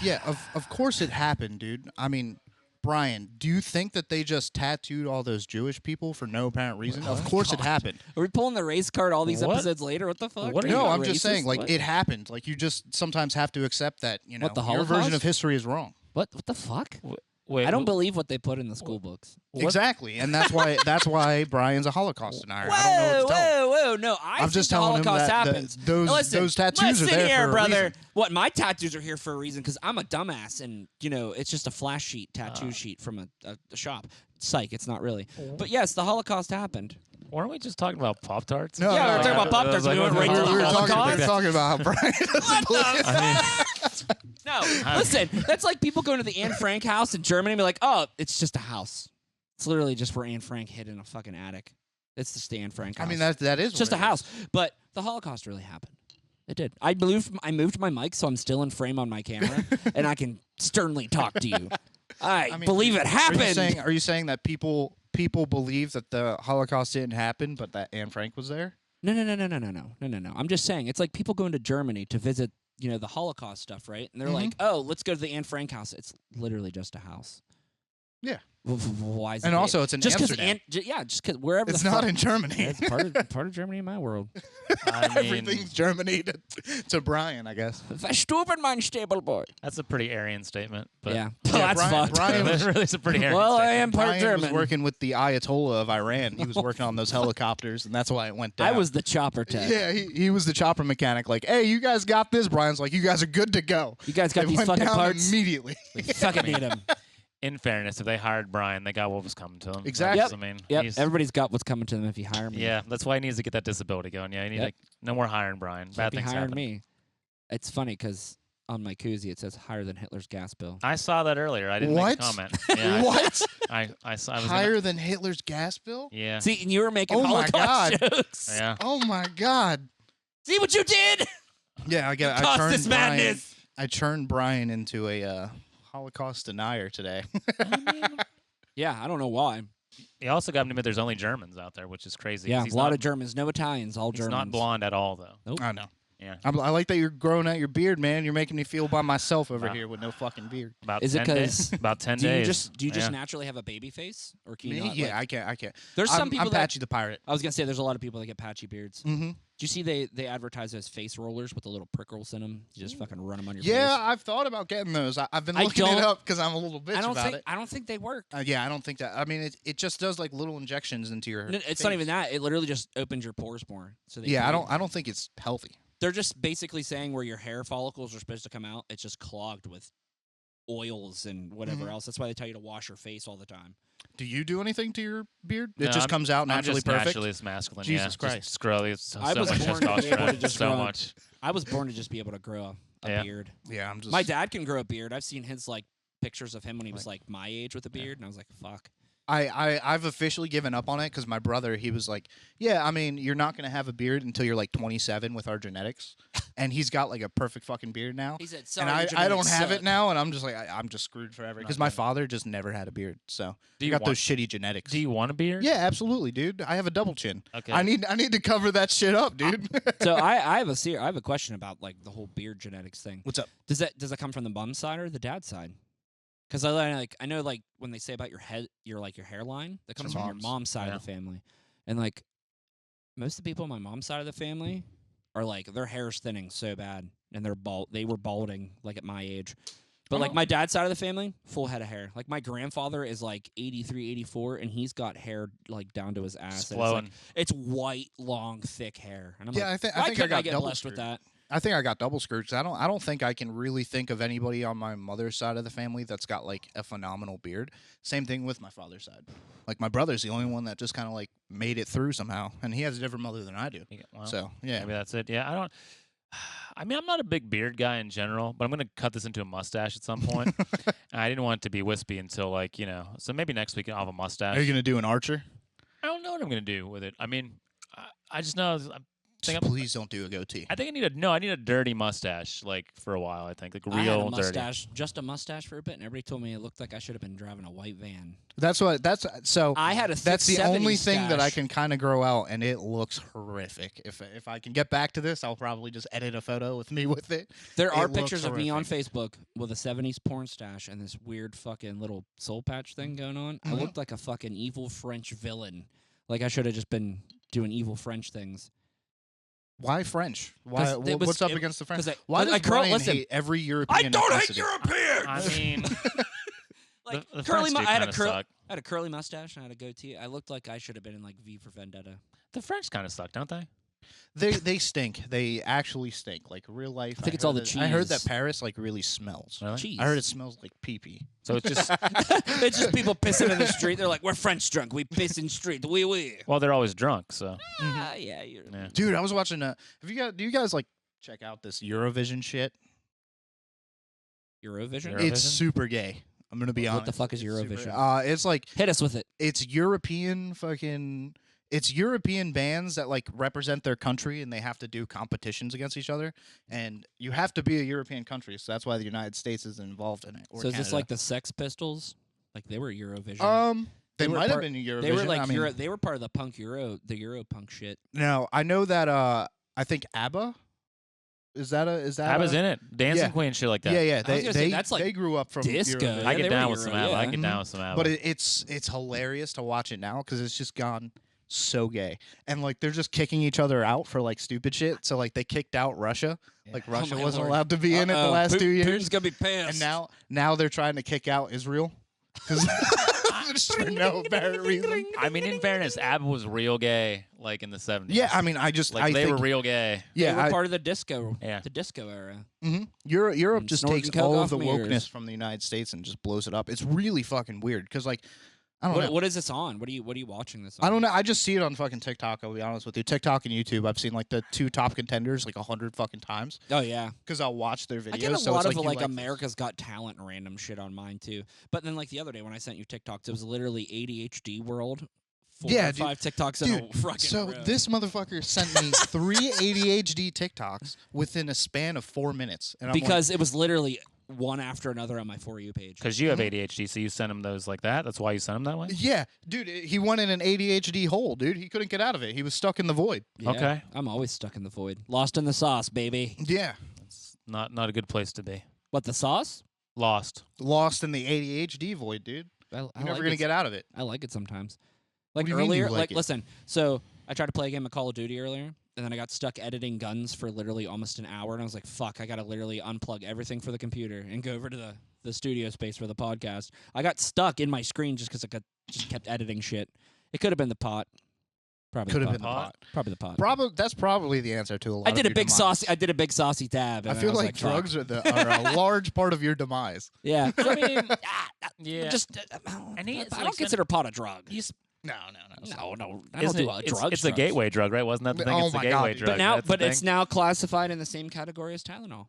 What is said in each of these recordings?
Yeah, of course it happened, dude. I mean, Brian, do you think that they just tattooed all those Jewish people for no apparent reason? Of course it happened. Are we pulling the race card all these episodes later? What the fuck? What are No, you I'm just racist? saying, like, What? it happened. Like, you just sometimes have to accept that, you know, What, the your version Holocaust? of history is wrong. What the fuck? Wait, I don't believe what they put in the school books. Exactly, and that's why Brian's a Holocaust denier. I don't know what to tell him. Whoa! No, I'm think just the telling him Holocaust that happens. those tattoos are listen there here, for a brother. reason. What? My tattoos are here for a reason because I'm a dumbass, and you know it's just a flash sheet, tattoo sheet from a shop. Psych, it's not really. But yes, the Holocaust happened. Weren't we just talking about Pop-Tarts? No, Yeah, we were talking about Pop-Tarts. We went right to the we were Holocaust. talking about how Brian doesn't believe. No, listen, that's like people going to the Anne Frank house in Germany and be like, oh, it's just a house. It's literally just where Anne Frank hid in a fucking attic. It's just the Anne Frank house. I mean, that is It's just a what it house. is. But the Holocaust really happened. It did. I moved my mic so I'm still in frame on my camera and I can sternly talk to you. I mean, believe it happened. Are you saying that people believe that the Holocaust didn't happen, but that Anne Frank was there? No. I'm just saying it's like people going to Germany to visit, you know, the Holocaust stuff, right? And they're like, "Oh, let's go to the Anne Frank house." It's literally just a house. Yeah. Why is And it also, it's in just Amsterdam. just because wherever It's the not fuck, in Germany. Yeah, it's part of Germany in my world. I mean, Everything's Germany to Brian, I guess. Verstuben, mein Stable-Boy. that's a pretty Aryan statement. But Yeah. Yeah, That's Brian- fucked. Brian that really is a pretty Aryan Well, I statement. am part Brian German. was working with the Ayatollah of Iran. He was working on those helicopters, and that's why it went down. I was the chopper tech. Yeah, he was the chopper mechanic. Like, hey, you guys got this. Brian's like, you guys are good to go. You guys got They these went fucking down parts. immediately. We fucking need them. In fairness, if they hired Brian, they got what was coming to them. Exactly. Like, Yep. I mean, Yep. he's- Everybody's got what's coming to them if you hire me. yeah, that's why he needs to get that disability going. Yeah, you need Yep. like no more hiring Brian. If Bad you things hired happen. me. It's funny because on my koozie it says higher than Hitler's gas bill. I saw that earlier. I didn't What? make a comment. Yeah, What? I was Higher than Hitler's gas bill? Yeah. See, and you were making Oh my Holocaust God. jokes. Yeah. Oh my God. See what you did? Yeah, I Caused turned this Brian. madness. I turned Brian into a Holocaust denier today. Yeah, I don't know why. He also got to admit there's only Germans out there, which is crazy. 'cause Yeah, he's a lot not, of Germans, no Italians, all he's Germans. not blonde at all, though. Nope. I know. Yeah. I like that you're growing out your beard, man. You're making me feel by myself over Wow. here with no fucking beard. About Is it 10 days. 'cause- About 10 Do you days. just Yeah. naturally have a baby face, or can Me? you not? Yeah, like- I can't. There's some people I'm that Patchy the Pirate. I was gonna say there's a lot of people that get patchy beards. Mm-hmm. Do you see they advertise those face rollers with the little prickles in them? You just fucking run them on your Yeah, face. I've thought about getting those. I've been I looking it don't- up because I'm a little bitch about it. I don't think they work. Yeah, I don't think that. I mean, it just does like little injections into your. No, it's not even that. It literally just opens your pores more. So they Yeah, can- I don't think it's healthy. They're just basically saying where your hair follicles are supposed to come out. It's just clogged with oils and whatever else. That's why they tell you to wash your face all the time. Do you do anything to your beard? No, It just comes out I'm naturally just perfect. naturally masculine. Jesus yeah. Christ. Just scrolly. It's so I was much born to be able to testosterone. just So grow- much. I was born to just be able to grow a Yeah. beard. Yeah, I'm just. My dad can grow a beard. I've seen his like pictures of him when he was like my age with a beard, and I was like, fuck. I've officially given up on it because my brother, he was like, yeah, I mean, you're not going to have a beard until you're like 27 with our genetics. And he's got like a perfect fucking beard now. He said, And sorry, I don't have it now, and I'm just like, I'm just screwed forever. Because my Not father just never had a beard. So Do you you got want- those shitty genetics. Do you want a beard? Yeah, absolutely, dude. I have a double chin. Okay. I need to cover that shit up, dude. So I have a question about like the whole beard genetics thing. What's up? Does that come from the mom side or the dad side? Because I know like when they say about your head, your hairline, that comes From from your moms. mom's side Yeah. of the family, and like most of the people on my mom's side of the family are like their hair's thinning so bad, and they were balding like at my age. But like Oh. my dad's side of the family, full head of hair. Like my grandfather is like 83, 84, and he's got hair like down to his ass. And Flowing. it's white, long, thick hair. And I'm Yeah, like, I think why I couldn't got I get double blessed with screwed. that? I think I got double screwed 'cause I don't think I can really think of anybody on my mother's side of the family that's got like a phenomenal beard. Same thing with my father's side. Like my brother's the only one that just kind of like made it through somehow, and he has a different mother than I do. Well, So yeah, maybe that's it. Yeah, I don't. I mean, I'm not a big beard guy in general, but I'm gonna cut this into a mustache at some point. And I didn't want it to be wispy until like so maybe next week I'll have a mustache. are you gonna do an Archer? what I'm gonna do with it. I mean, I just know. Just please don't do a goatee. I think I need a dirty mustache, like for a while. I think like I had a real mustache, just a mustache for a bit, and everybody told me it looked like I should have been driving a white van. That's so. I had a That's the 70s only thing that I stash. can kind of grow out, and it looks horrific. If I can get back to this, I'll probably just edit a photo with me with it. There are It looks pictures of me on horrific. Facebook with a 70s porn stash and this weird fucking little soul patch thing going on. I Mhm. looked like a fucking evil French villain. Like I should have just been doing evil French things. Why French? Why? 'Cause it was- What's up it- against the French? 'cause I- Why does Brian listen, hate every European? I don't hate ethnicity? Europeans! I mean, Like the curly, French do I had a kinda curly, suck. I had a curly mustache and I had a goatee. I looked like I should have been in like V for Vendetta. The French kind of suck, don't they? They stink. They actually stink. Like real life. I think it's all the I heard that cheese. Paris like really smells. Really? Cheese. I heard it smells like pee pee. So it's just It's just people pissing in the street. They're like, "We're French drunk. We piss in street. We." well, they're always drunk. So Yeah, you're. yeah. Dude, I was watching. Do you guys like check out this Eurovision shit? Eurovision. Eurovision? It's super gay. I'm gonna be What honest. the fuck is It's super- Eurovision? It's like Hit us with it. it's European fucking. It's European bands that like represent their country and they have to do competitions against each other. And you have to be a European country, so that's why the United States is involved in it. Or So is this Canada. like the Sex Pistols? Like they were Eurovision. They They were might have part- been Eurovision. they were like I mean, they were part of the Euro punk shit. no, I know that. I think ABBA. Is that ABBA's in it, Dancing Yeah. Queen, shit like that. Yeah, yeah. I was They gonna say, that's like they grew up from disco. Eurovision. Yeah, I they get were down with some Euro, ABBA. I yeah. get down with some ABBA. But it's hilarious to watch it now because it's just gone so gay, and like they're just kicking each other out for like stupid shit. So like they kicked out Russia, like Oh Russia my wasn't Lord. allowed to be in it the last 2 years, Putin's gonna be pissed. and now they're trying to kick out Israel because just for no apparent reason. I mean, in fairness, ABBA was real gay, like in the 70s. Yeah, I mean, I like they think, were real gay. they yeah, were part of the disco, Yeah. the disco era. Europe And just snorting takes coke all off of the mirrors. wokeness from the United States and just blows it up. It's really fucking weird because like I don't know. What is this on? What are you watching this on? I don't know. I just see it on fucking TikTok. I'll be honest with you. TikTok and YouTube. I've seen like the two top contenders like 100 fucking times Oh yeah. because I'll watch their videos. I get a so lot it's of you like this. America's Got Talent and random shit on mine too. But then like the other day when I sent you TikToks, it was literally ADHD world. 4 Yeah, or dude. 5 TikToks in a Dude, fucking so row. this motherfucker sent me 3 ADHD TikToks within a span of 4 minutes, and I'm because it was literally one after another on my For You page. Because you have ADHD, so you send him those like that. That's why you send them that way. like, yeah, dude, he went in an ADHD hole, dude. He couldn't get out of it. He was stuck in the void. Yeah, Okay. I'm always stuck in the void. Lost in the sauce, baby. Yeah, It's not a good place to be. What, the sauce? Lost. lost in the ADHD void, dude. You're never gonna get out of it. I like it sometimes. Like do you mean you earlier, like it? listen. So I tried to play a game of Call of Duty earlier, and then I got stuck editing guns for literally almost an hour, and I was like, "Fuck! I gotta literally unplug everything for the computer and go over to the studio space for the podcast." I got stuck in my screen just because just kept editing shit. It could have been the pot. Probably Could the have been pot. the pot. Probably the pot. That's probably the answer to a lot. I did of a your big demise. saucy. I did a big saucy tab. I And feel was like fuck. drugs are are a large part of your demise. Yeah. So, I mean, Yeah. just And he- it's I like don't consider pot a drug. No. No. I don't Isn't do it, drugs. it's a gateway drug, right? Wasn't that the thing? Oh It's a my God, gateway dude. drug. But now, That's the it's thing. now classified in the same category as Tylenol.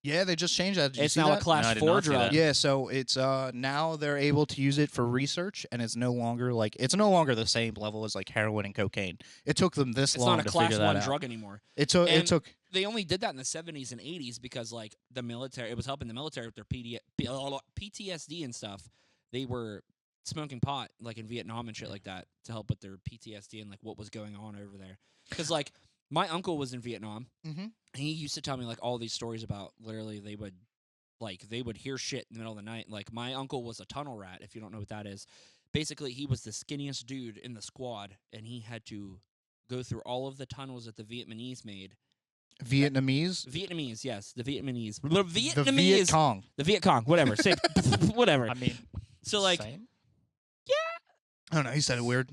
Yeah, they just changed that. Did you It's see now that? a class No, I did 4 not see drug. that. Yeah, so it's now they're able to use it for research, and it's no longer the same level as like heroin and cocaine. It took them this It's long not a to class figure that 1 out. drug anymore. It took And- it took They only did that in the 70s and 80s because like the military, it was helping the military with their PTSD and stuff. They were smoking pot like in Vietnam and shit like that to help with their PTSD and like what was going on over there. Because like my uncle was in Vietnam. Mhm. He used to tell me like all these stories about literally they would hear shit in the middle of the night. Like my uncle was a tunnel rat. If you don't know what that is, basically he was the skinniest dude in the squad, and he had to go through all of the tunnels that the Vietnamese made. Vietnamese. Vietnamese, yes, the Vietnamese, the The Viet Vietnamese, Cong. the Viet Cong, whatever, say, whatever. I mean, So like, same? I don't know. He said it weird.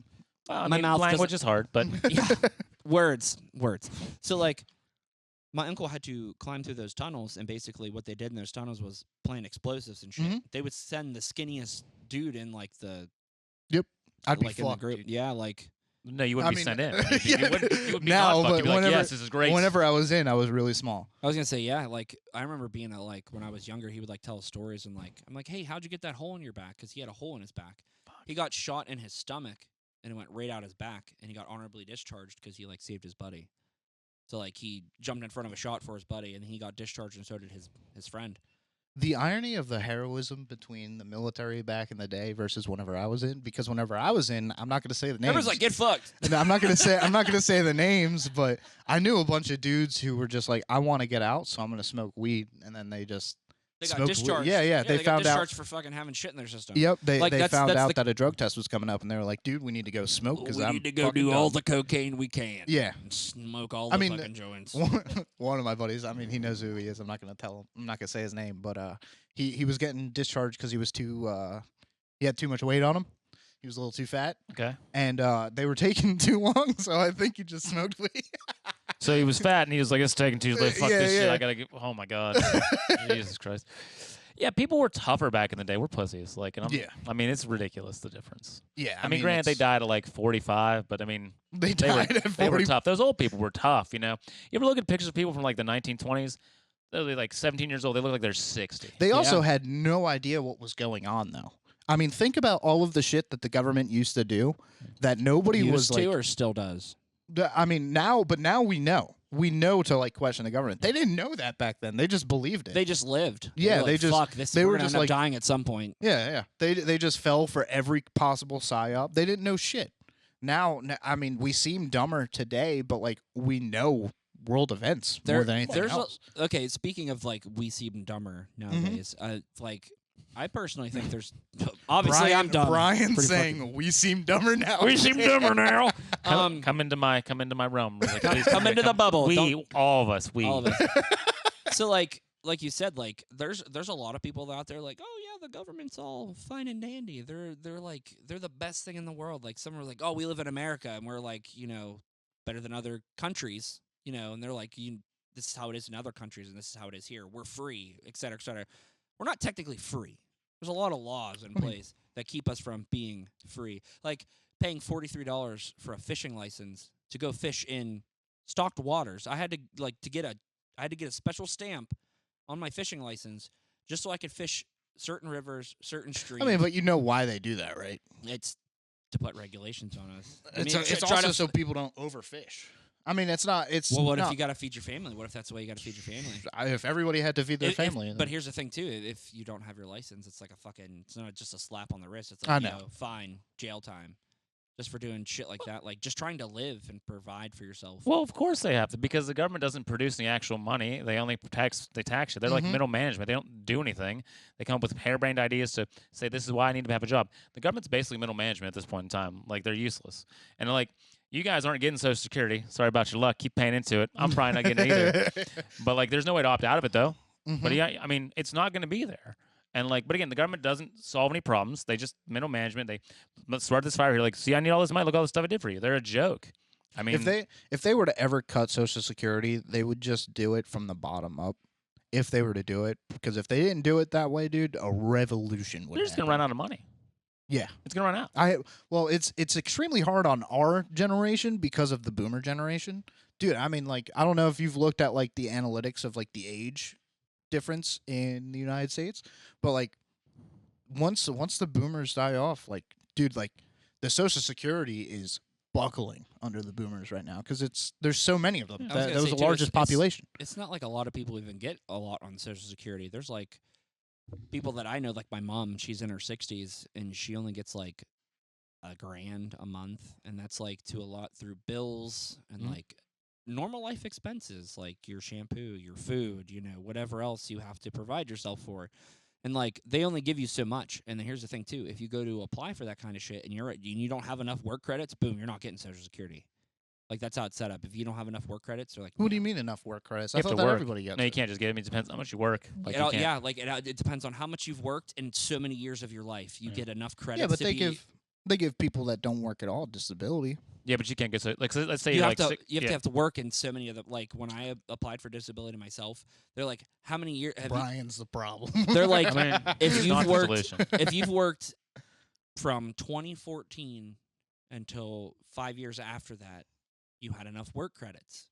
Well, I My mean, mouth language is hard, but yeah, words. So like, my uncle had to climb through those tunnels, and basically what they did in those tunnels was plant explosives and shit. Mhm. They would send the skinniest dude in like I'd be like in the fucked, group. dude. Yeah, like no, you wouldn't I be mean, sent in. yeah. You would be Now, not fucked. but You'd be like, whenever- yes, this is great. Whenever I was in, I was really small. I was gonna say, yeah, like I remember being like when I was younger, he would like tell stories and like I'm like, hey, how'd you get that hole in your back? Because he had a hole in his back. He got shot in his stomach and it went right out his back, and he got honorably discharged because he like saved his buddy. So like he jumped in front of a shot for his buddy, and he got discharged, and so did his friend. The irony of the heroism between the military back in the day versus whenever I was in, because whenever I was in, I'm not going to say the names. Everyone's like, get fucked. No, I'm not going to say the names, but I knew a bunch of dudes who were just like, I want to get out, so I'm going to smoke weed, and then they just They got smoked discharged. weed. Yeah, they got found out. discharged for fucking having shit in their system. Yep, they Like, that's found out the- that a drug test was coming up, and they were like, dude, we need to go smoke because we I'm need to go fucking do all done." the cocaine we can. Yeah. And smoke all I the mean, fucking joints. One of my buddies, I mean, he knows who he is. I'm not going to tell him. I'm not going to say his name, but he was getting discharged because he was he had too much weight on him. He was a little too fat, Okay. and they were taking too long, so I think he just smoked weed. So he was fat, and he was like, "It's taking too long. Fuck Yeah, this shit. yeah. I gotta get." Oh my god, Jesus Christ. Yeah, people were tougher back in the day. We're pussies. Like, and Yeah. I mean, it's ridiculous the difference. Yeah, I mean, granted, they died at like 45, but I mean, They they were died at 40. they were tough. Those old people were tough. You know, you ever look at pictures of people from like the 1920s? They're like 17 years old. They look like they're 60. They also had no idea what was going on, though. I mean, think about all of the shit that the government used to do that nobody Used was to like. or still does. I mean, now we know. We know to like question the government. They didn't know that back then. They just believed it. They just lived. Yeah, were like, they just- fuck this. they We're were gonna just end up like- dying at some point. Yeah. They just fell for every possible psyop. They didn't know shit. Now, I mean, we seem dumber today, but like we know world events more than anything else. Okay, speaking of like we seem dumber nowadays. Like I personally think there's obviously I'm dumb. Brian Pretty saying we seem dumber now. We seem dumber now. Um, Come into my realm. Like, please come into the bubble. We, all of us. We. All of us. So like you said, like there's a lot of people out there like, oh yeah, the government's all fine and dandy. They're the best thing in the world. Like some are like, oh, we live in America and we're like, better than other countries, and they're like, this is how it is in other countries and this is how it is here. We're free, et cetera, et cetera. We're not technically free. There's a lot of laws in place that keep us from being free. Like paying $43 for a fishing license to go fish in stocked waters. I had to get a special stamp on my fishing license just so I could fish certain rivers, certain streams. I mean, but you know why they do that, right? It's to put regulations on us. It's also so people don't overfish. I mean, it's not. It's well, what not, if you got to feed your family? What if that's the way you got to feed your family? If everybody had to feed their family, But here's the thing too: if you don't have your license, it's like it's not just a slap on the wrist. It's I like, know. fine, jail time, just for doing shit like that. Like just trying to live and provide for yourself. Well, of course they have to, because the government doesn't produce any actual money. They only tax you. They're like middle management. They don't do anything. They come up with harebrained ideas to say this is why I need to have a job. The government's basically middle management at this point in time. Like they're useless. And they're like, you guys aren't getting Social Security. Sorry about your luck. Keep paying into it. I'm probably not getting it either. But like, there's no way to opt out of it though. But yeah, I mean, it's not going to be there. And like, but again, the government doesn't solve any problems. They just middle management. They let's start this fire here. Like, see, I need all this money. Look all the stuff I did for you. They're a joke. I mean, if they were to ever cut Social Security, they would just do it from the bottom up. If they were to do it, because if they didn't do it that way, dude, a revolution would. they're just going to run out of money. Yeah, It's going to run out. Well, it's extremely hard on our generation because of the boomer generation, dude. I mean, like, I don't know if you've looked at like the analytics of like the age difference in the United States, but like once the boomers die off, like, dude, like the Social Security is buckling under the boomers right now because there's so many of them. I was That gonna was say, the too, largest population. It's not like a lot of people even get a lot on Social Security. There's like people that I know, like my mom, she's in her 60s and she only gets like $1,000 a month, and that's like to a lot through bills and like normal life expenses, like your shampoo, your food, whatever else you have to provide yourself for. And like they only give you so much. And then here's the thing too: if you go to apply for that kind of shit and you don't have enough work credits, boom, you're not getting Social Security. Like that's how it's set up. If you don't have enough work credits, they're like, What do you mean enough work credits? I You have thought to that work. everybody gets. No, you it. can't just get it. I mean, it depends how much you work. Like, you can't. Yeah, like it depends on how much you've worked in so many years of your life. You get enough credits. Yeah, but to they give people that don't work at all disability. Yeah, but you can't get so like. So let's say you you're have like to you have to work in so many of them. Like when I applied for disability myself, they're like, how many years? Brian's the problem. They're like, I mean, if it's you've not the worked, solution. if you've worked from 2014 until 5 years after that, you had enough work credits.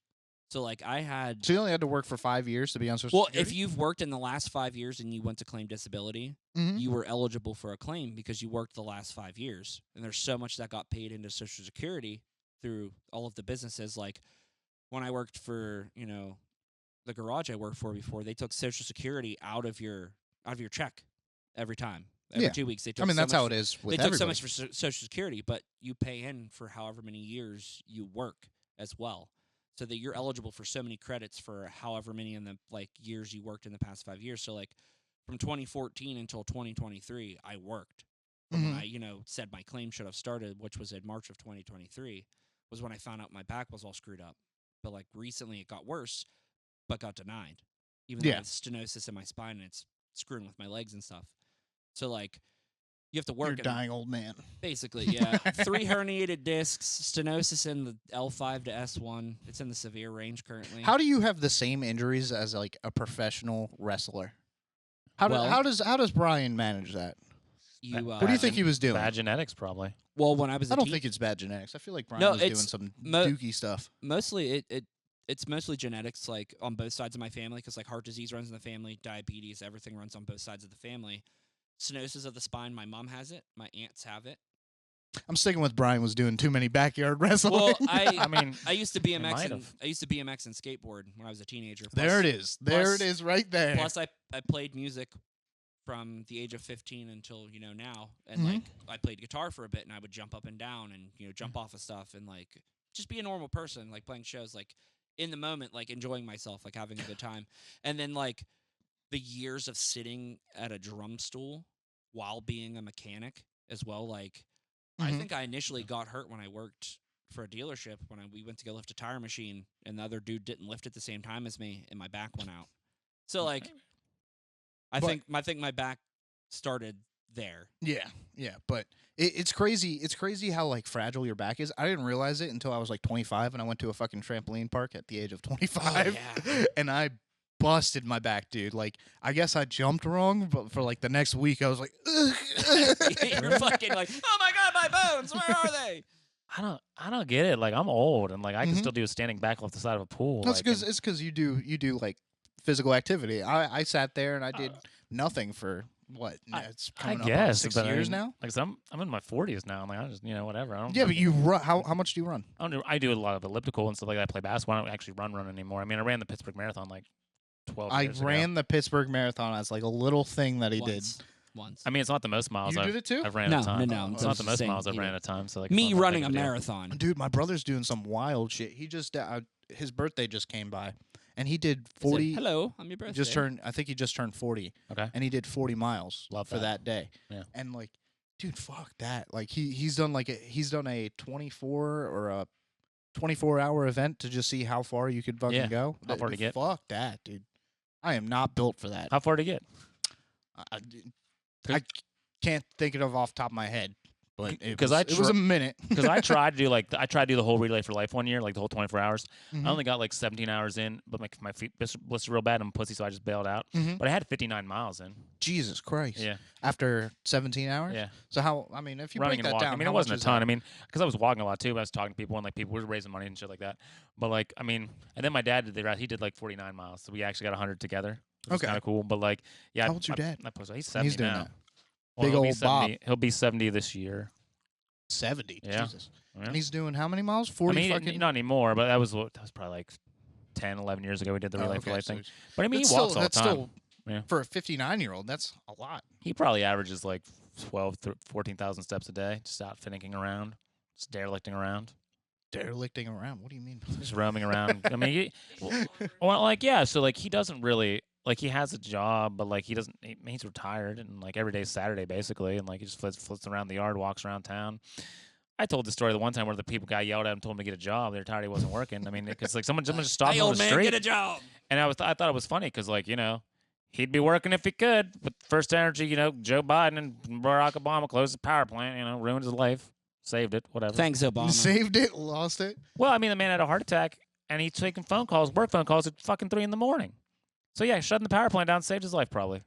So like I had. So you only had to work for 5 years to be on Social Well, Security? if you've worked in the last 5 years and you went to claim disability, Mhm. you were eligible for a claim because you worked the last 5 years. And there's so much that got paid into Social Security through all of the businesses. Like when I worked for, the garage I worked for before, they took Social Security out of your check every time. Every Yeah. 2 weeks they took. I mean, so that's much how for- it is with They took everybody. so much for Social Security, but you pay in for however many years you work as well. So that you're eligible for so many credits for however many in the years you worked in the past 5 years. So like from 2014 until 2023, I worked. But when Mhm. I, said my claim should have started, which was in March of 2023, was when I found out my back was all screwed up. But like recently it got worse, but got denied. Even though I Yeah. have stenosis in my spine and it's screwing with my legs and stuff. So like you have to work You're a and dying old man. basically, yeah. 3 herniated discs, stenosis in the L5 to S1. It's in the severe range currently. How do you have the same injuries as like a professional wrestler? Well- How does Brian manage that? you? What do you think he was doing? Bad genetics, probably. Well, when I was a I don't teen- think it's bad genetics. I feel like Brian No, was doing it's some mo- dookie stuff. mostly it's mostly genetics, like on both sides of my family, because like heart disease runs in the family, diabetes, everything runs on both sides of the family. Stenosis of the spine, my mom has it, my aunts have it. I'm sticking with Brian was doing too many backyard wrestling. Well, I mean, I used to He BMX might and have. I used to BMX and skateboard when I was a teenager. there it is. There plus- it is right there. Plus, I played music from the age of 15 until now, and Mhm. like I played guitar for a bit, and I would jump up and down and jump off of stuff and like just be a normal person, like playing shows, like in the moment, like enjoying myself, like having a good time. And then like the years of sitting at a drum stool while being a mechanic as well, like I Mhm. think I initially got hurt when I worked for a dealership when we went to go lift a tire machine, and the other dude didn't lift at the same time as me, and my back went out. So like, I But- think my back started there. Yeah, but it's crazy. It's crazy how like fragile your back is. I didn't realize it until I was like 25, and I went to a fucking trampoline park at the age of 25, yeah. and I busted my back, dude. Like I guess I jumped wrong, but for like the next week, I was like, You're fucking like, oh my god, my bones, where are they? I don't get it. Like I'm old and like I can Mhm. still do a standing back off the side of a pool. That's like, because and- it's because you do like physical activity. I sat there and I did nothing for what? It's I coming up on guess 6 but I years mean, now. Like so I'm in my 40s now. I'm like I just whatever. I don't. Yeah, but you run. How much do you run? I do a lot of elliptical and stuff like that. I play basketball. I don't actually run anymore. I mean I ran the Pittsburgh Marathon like 12 I years ago. ran the Pittsburgh Marathon as like a little thing that he did. Once. I mean it's not the most miles You I've, did it too? I've ran No, at a time. no, It's I'm not the most saying miles I've he ran did. at a time. So like Me it's not that running big a deal. marathon. Dude, my brother's doing some wild shit. He just his birthday just came by, and he did I said, 40. hello, I'm your birthday. Just turned. I think he just turned 40, Okay. and he did 40 miles Love for that day. Yeah. And like, dude, fuck that. Like he's done a 24 or a 24-hour event to just see how far you could fucking Yeah, go. how far to get. Fuck that, dude. I am not built for that. How far to get? I, I can't think of off the top of my head, but it 'Cause was, it was a minute. Because I tried to do the whole Relay for Life one year, like the whole 24 hours. Mhm. I only got like 17 hours in, but my feet blistered real bad. I'm a pussy, so I just bailed out. Mhm. But I had 59 miles in. Jesus Christ. Yeah, After 17 hours? yeah. So how? I mean, if you Running break and that walking. down, I mean, how it wasn't much a is ton. that? I mean, because I was walking a lot too. I was talking to people and like people were raising money and shit like that. But like, I mean, and then my dad did the rest. He did like 49 miles, so we actually got 100 together. Which was Okay. kind of cool. But like, yeah. How old's your dad? He's 70 He's doing now. that. Well, Big he'll be old Bob. 70 He'll be 70 this year. 70. Yeah. Jesus. Yeah. And he's doing how many miles? I 40 mean, fucking. not anymore, but that was probably like 10, 11 years ago. We did the Relay for Life thing. But I mean, that's he walks still, all the that's time. still Yeah. for a 59-year-old. That's a lot. He probably averages like 12 to 14,000 steps a day, just out finicking around, just derelicting around, Derelicting around. What do you mean? just roaming around. I mean, well, like, yeah, so like he doesn't really, like he has a job, but like he's retired and like every day's Saturday basically, and like he just flits around the yard, walks around town. I told the story the one time where the people got yelled at and told him to get a job. They're tired he wasn't working. I mean, because like someone just stopped Hey, him on old the man, street. get a job. And I thought it was funny because, like, he'd be working if he could. But First Energy, Joe Biden and Barack Obama closed the power plant, ruined his life, saved it, whatever. Thanks, Obama. Saved it, lost it. Well, I mean, the man had a heart attack, and he's taking phone calls, work phone calls at fucking 3 a.m. So, yeah, shutting the power plant down saved his life, probably,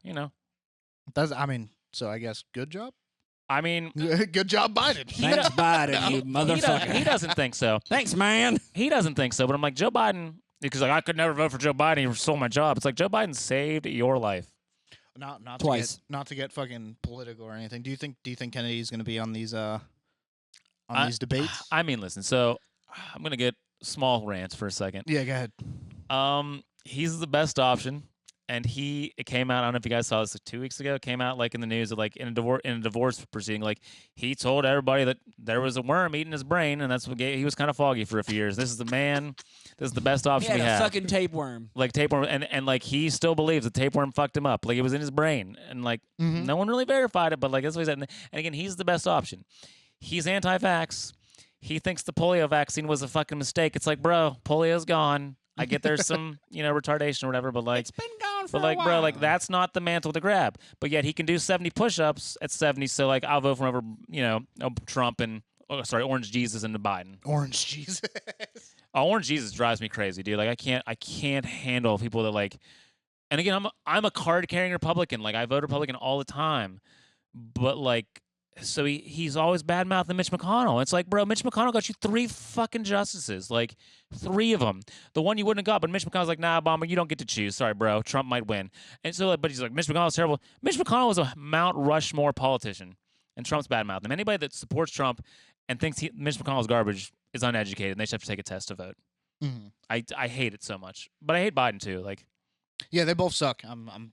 That's. I mean, so I guess good job. I mean, Good job, Biden. Thanks, Biden, you motherfucker. he doesn't think so. Thanks, man. He doesn't think so. But I'm like, Joe Biden, Because like I could never vote for Joe Biden. He stole my job. It's like Joe Biden saved your life. Not Twice. not to get fucking political or anything. Do you think Kennedy's going to be on these these debates? I mean, listen. So I'm gonna get small rants for a second. Yeah, go ahead. He's the best option, and it came out. I don't know if you guys saw this like 2 weeks ago. It came out like in the news, like in a divorce proceeding. Like he told everybody that there was a worm eating his brain, and that's what he was kind of foggy for a few years. This is the man. This is the best option He we had a have. fucking tapeworm. Like tapeworm, and like he still believes the tapeworm fucked him up. Like it was in his brain, and like no one really verified it, but like that's what he said. And again, he's the best option. He's anti-vax. He thinks the polio vaccine was a fucking mistake. It's like, bro, polio's gone. I get there's some retardation or whatever, but like It's been gone for but like a while. bro, like that's not the mantle to grab. But yet he can do 70 push-ups at 70. So like I'll vote for him over Trump and Orange Jesus and Biden. Orange Jesus. Orange Jesus drives me crazy, dude. Like I can't handle people that like. And again, I'm a card-carrying Republican. Like I vote Republican all the time, but like, so he's always bad-mouthing Mitch McConnell. It's like, bro, Mitch McConnell got you 3 fucking justices, like 3 of them. The one you wouldn't have got, but Mitch McConnell's like, nah, Obama, you don't get to choose. Sorry, bro, Trump might win. And so, but he's like, Mitch McConnell's terrible. Mitch McConnell was a Mount Rushmore politician, and Trump's bad-mouthing him. Anybody that supports Trump and thinks Mitch McConnell's garbage is uneducated, and they should have to take a test to vote. Mm-hmm. I hate it so much, but I hate Biden too. Like, yeah, they both suck. I'm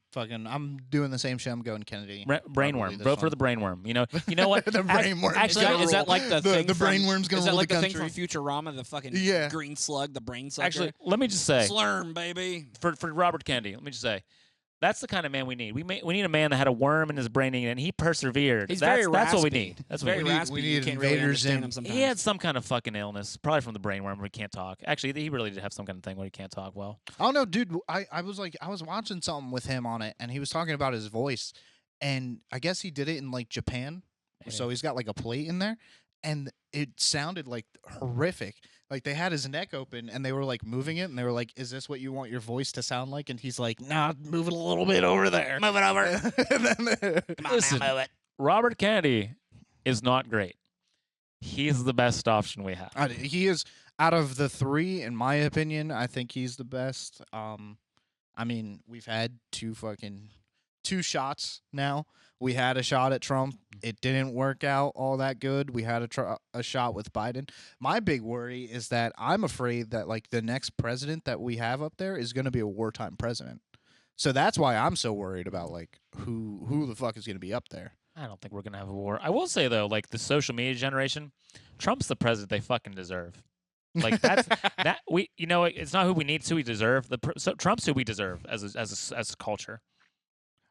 doing the same shit. I'm going Kennedy. Brainworm. Vote for the brainworm. You know what? The brainworm. Actually, is that like the thing? The brainworm's gonna Is that rule like the the country? thing from Futurama? The fucking green slug, the brain sucker. Actually, let me just say, Slurm, baby. for Robert Kennedy, let me just say, that's the kind of man we need. We need a man that had a worm in his brain and he persevered. He's that's, very That's what we raspy. need. That's He's what very we need. raspy. We You need can't really invaders understand in. him sometimes. He had some kind of fucking illness, probably from the brainworm where he can't talk. Actually, he really did have some kind of thing where he can't talk well. I don't know, dude. I was watching something with him on it, and he was talking about his voice, and I guess he did it in like Japan, so he's got like a plate in there, and it sounded like horrific. Like they had his neck open, and they were like moving it, and they were like, "Is this what you want your voice to sound like?" And he's like, "Nah, move it a little bit over there. Move it over. And then- Come on Listen. now, move it. Robert Kennedy is not great. He's the best option we have. He is out of the 3, in my opinion. I think he's the best. I mean, we've had 2 shots now. We had a shot at Trump. It didn't work out all that good. We had a shot with Biden. My big worry is that I'm afraid that like the next president that we have up there is going to be a wartime president. So that's why I'm so worried about like who the fuck is going to be up there. I don't think we're gonna have a war. I will say though, like the social media generation, Trump's the president they fucking deserve. Like that's that we, it's not who we need, it's who we deserve. So Trump's who we deserve as a culture.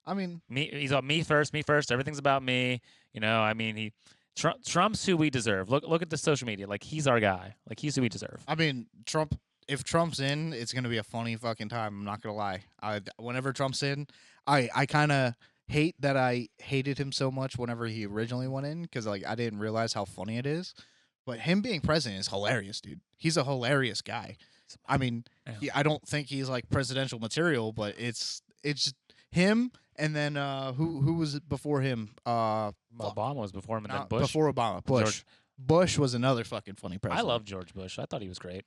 I mean, He's on me first. Everything's about me. I mean, Trump's who we deserve. Look at the social media. Like he's our guy. Like he's who we deserve. I mean, Trump. If Trump's in, it's gonna be a funny fucking time. I'm not gonna lie. Whenever Trump's in, I kind of hate that I hated him so much whenever he originally went in because like I didn't realize how funny it is. But him being president is hilarious, dude. He's a hilarious guy. I mean, I don't think he's like presidential material, but it's him. And then who was it before him? Obama was before him, and then Bush. Before Obama, Bush. Bush was another fucking funny president. I love George Bush. I thought he was great.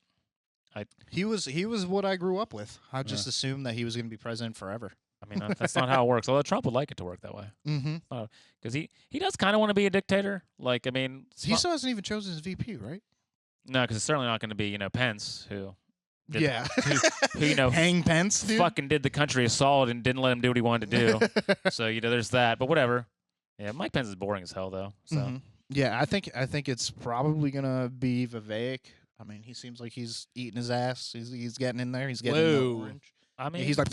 He was what I grew up with. I just assumed that he was going to be president forever. I mean, that's not how it works. Although Trump would like it to work that way. Mm-hmm. Because he does kind of want to be a dictator. Like, I mean, He still hasn't even chosen his VP, right? no, because it's certainly not going to be Pence who. Yeah. who Hang Pence, dude. fucking did the country a solid and didn't let him do what he wanted to do. So there's that. But whatever. Yeah, Mike Pence is boring as hell though. So Mhm. Yeah, I think it's probably gonna be Vivek. I mean, he seems like he's eating his ass. He's getting in there. He's getting in the Whoa. orange. I mean, He's like,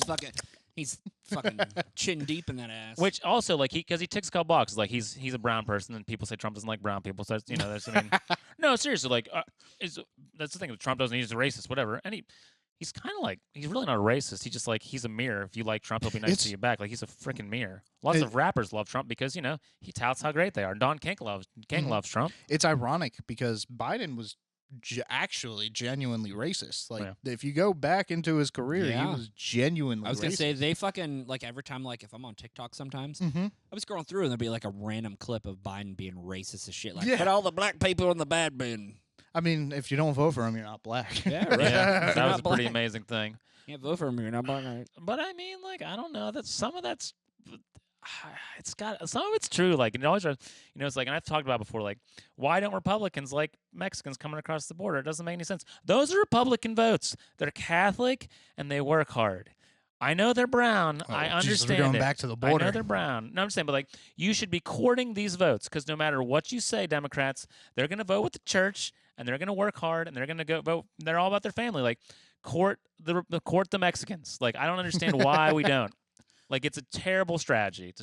He's fucking chin deep in that ass. which also like because he ticks a couple boxes. Like he's a brown person, and people say Trump doesn't like brown people. So that's I mean, no, seriously, like that's the thing. Trump doesn't. He's a racist, whatever. And he's kind of like he's really not a racist. He's just like he's a mirror. If you like Trump, he'll be nice to you back. Like he's a freaking mirror. Lots of rappers love Trump because he touts how great they are. Don King loves Trump. it's ironic because Biden was actually genuinely racist. Like if you go back into his career, he was genuinely. I was gonna racist. say they fucking like every time like if I'm on TikTok sometimes I was scrolling through and there'd be like a random clip of Biden being racist as shit. Like put all the black people in the bad bin. I mean, if you don't vote for him, you're not black. Yeah, right. Yeah, You're that was not a pretty black. amazing thing. Can't vote for him. You're not black, right? But I mean, like, I don't know. That's some of that's. It's got some of it's true. Like, and always, it's like, and I've talked about before. Like, why don't Republicans like Mexicans coming across the border? It doesn't make any sense. Those are Republican votes. They're Catholic and they work hard. I know they're brown. Oh, I Jesus, understand we're going it. back to the I know border. they're brown. No, I'm saying, but like, you should be courting these votes because no matter what you say, Democrats, they're going to vote with the church and they're going to work hard and they're going to go vote. They're all about their family. Like, court the Mexicans. Like, I don't understand why we don't. Like, it's a terrible strategy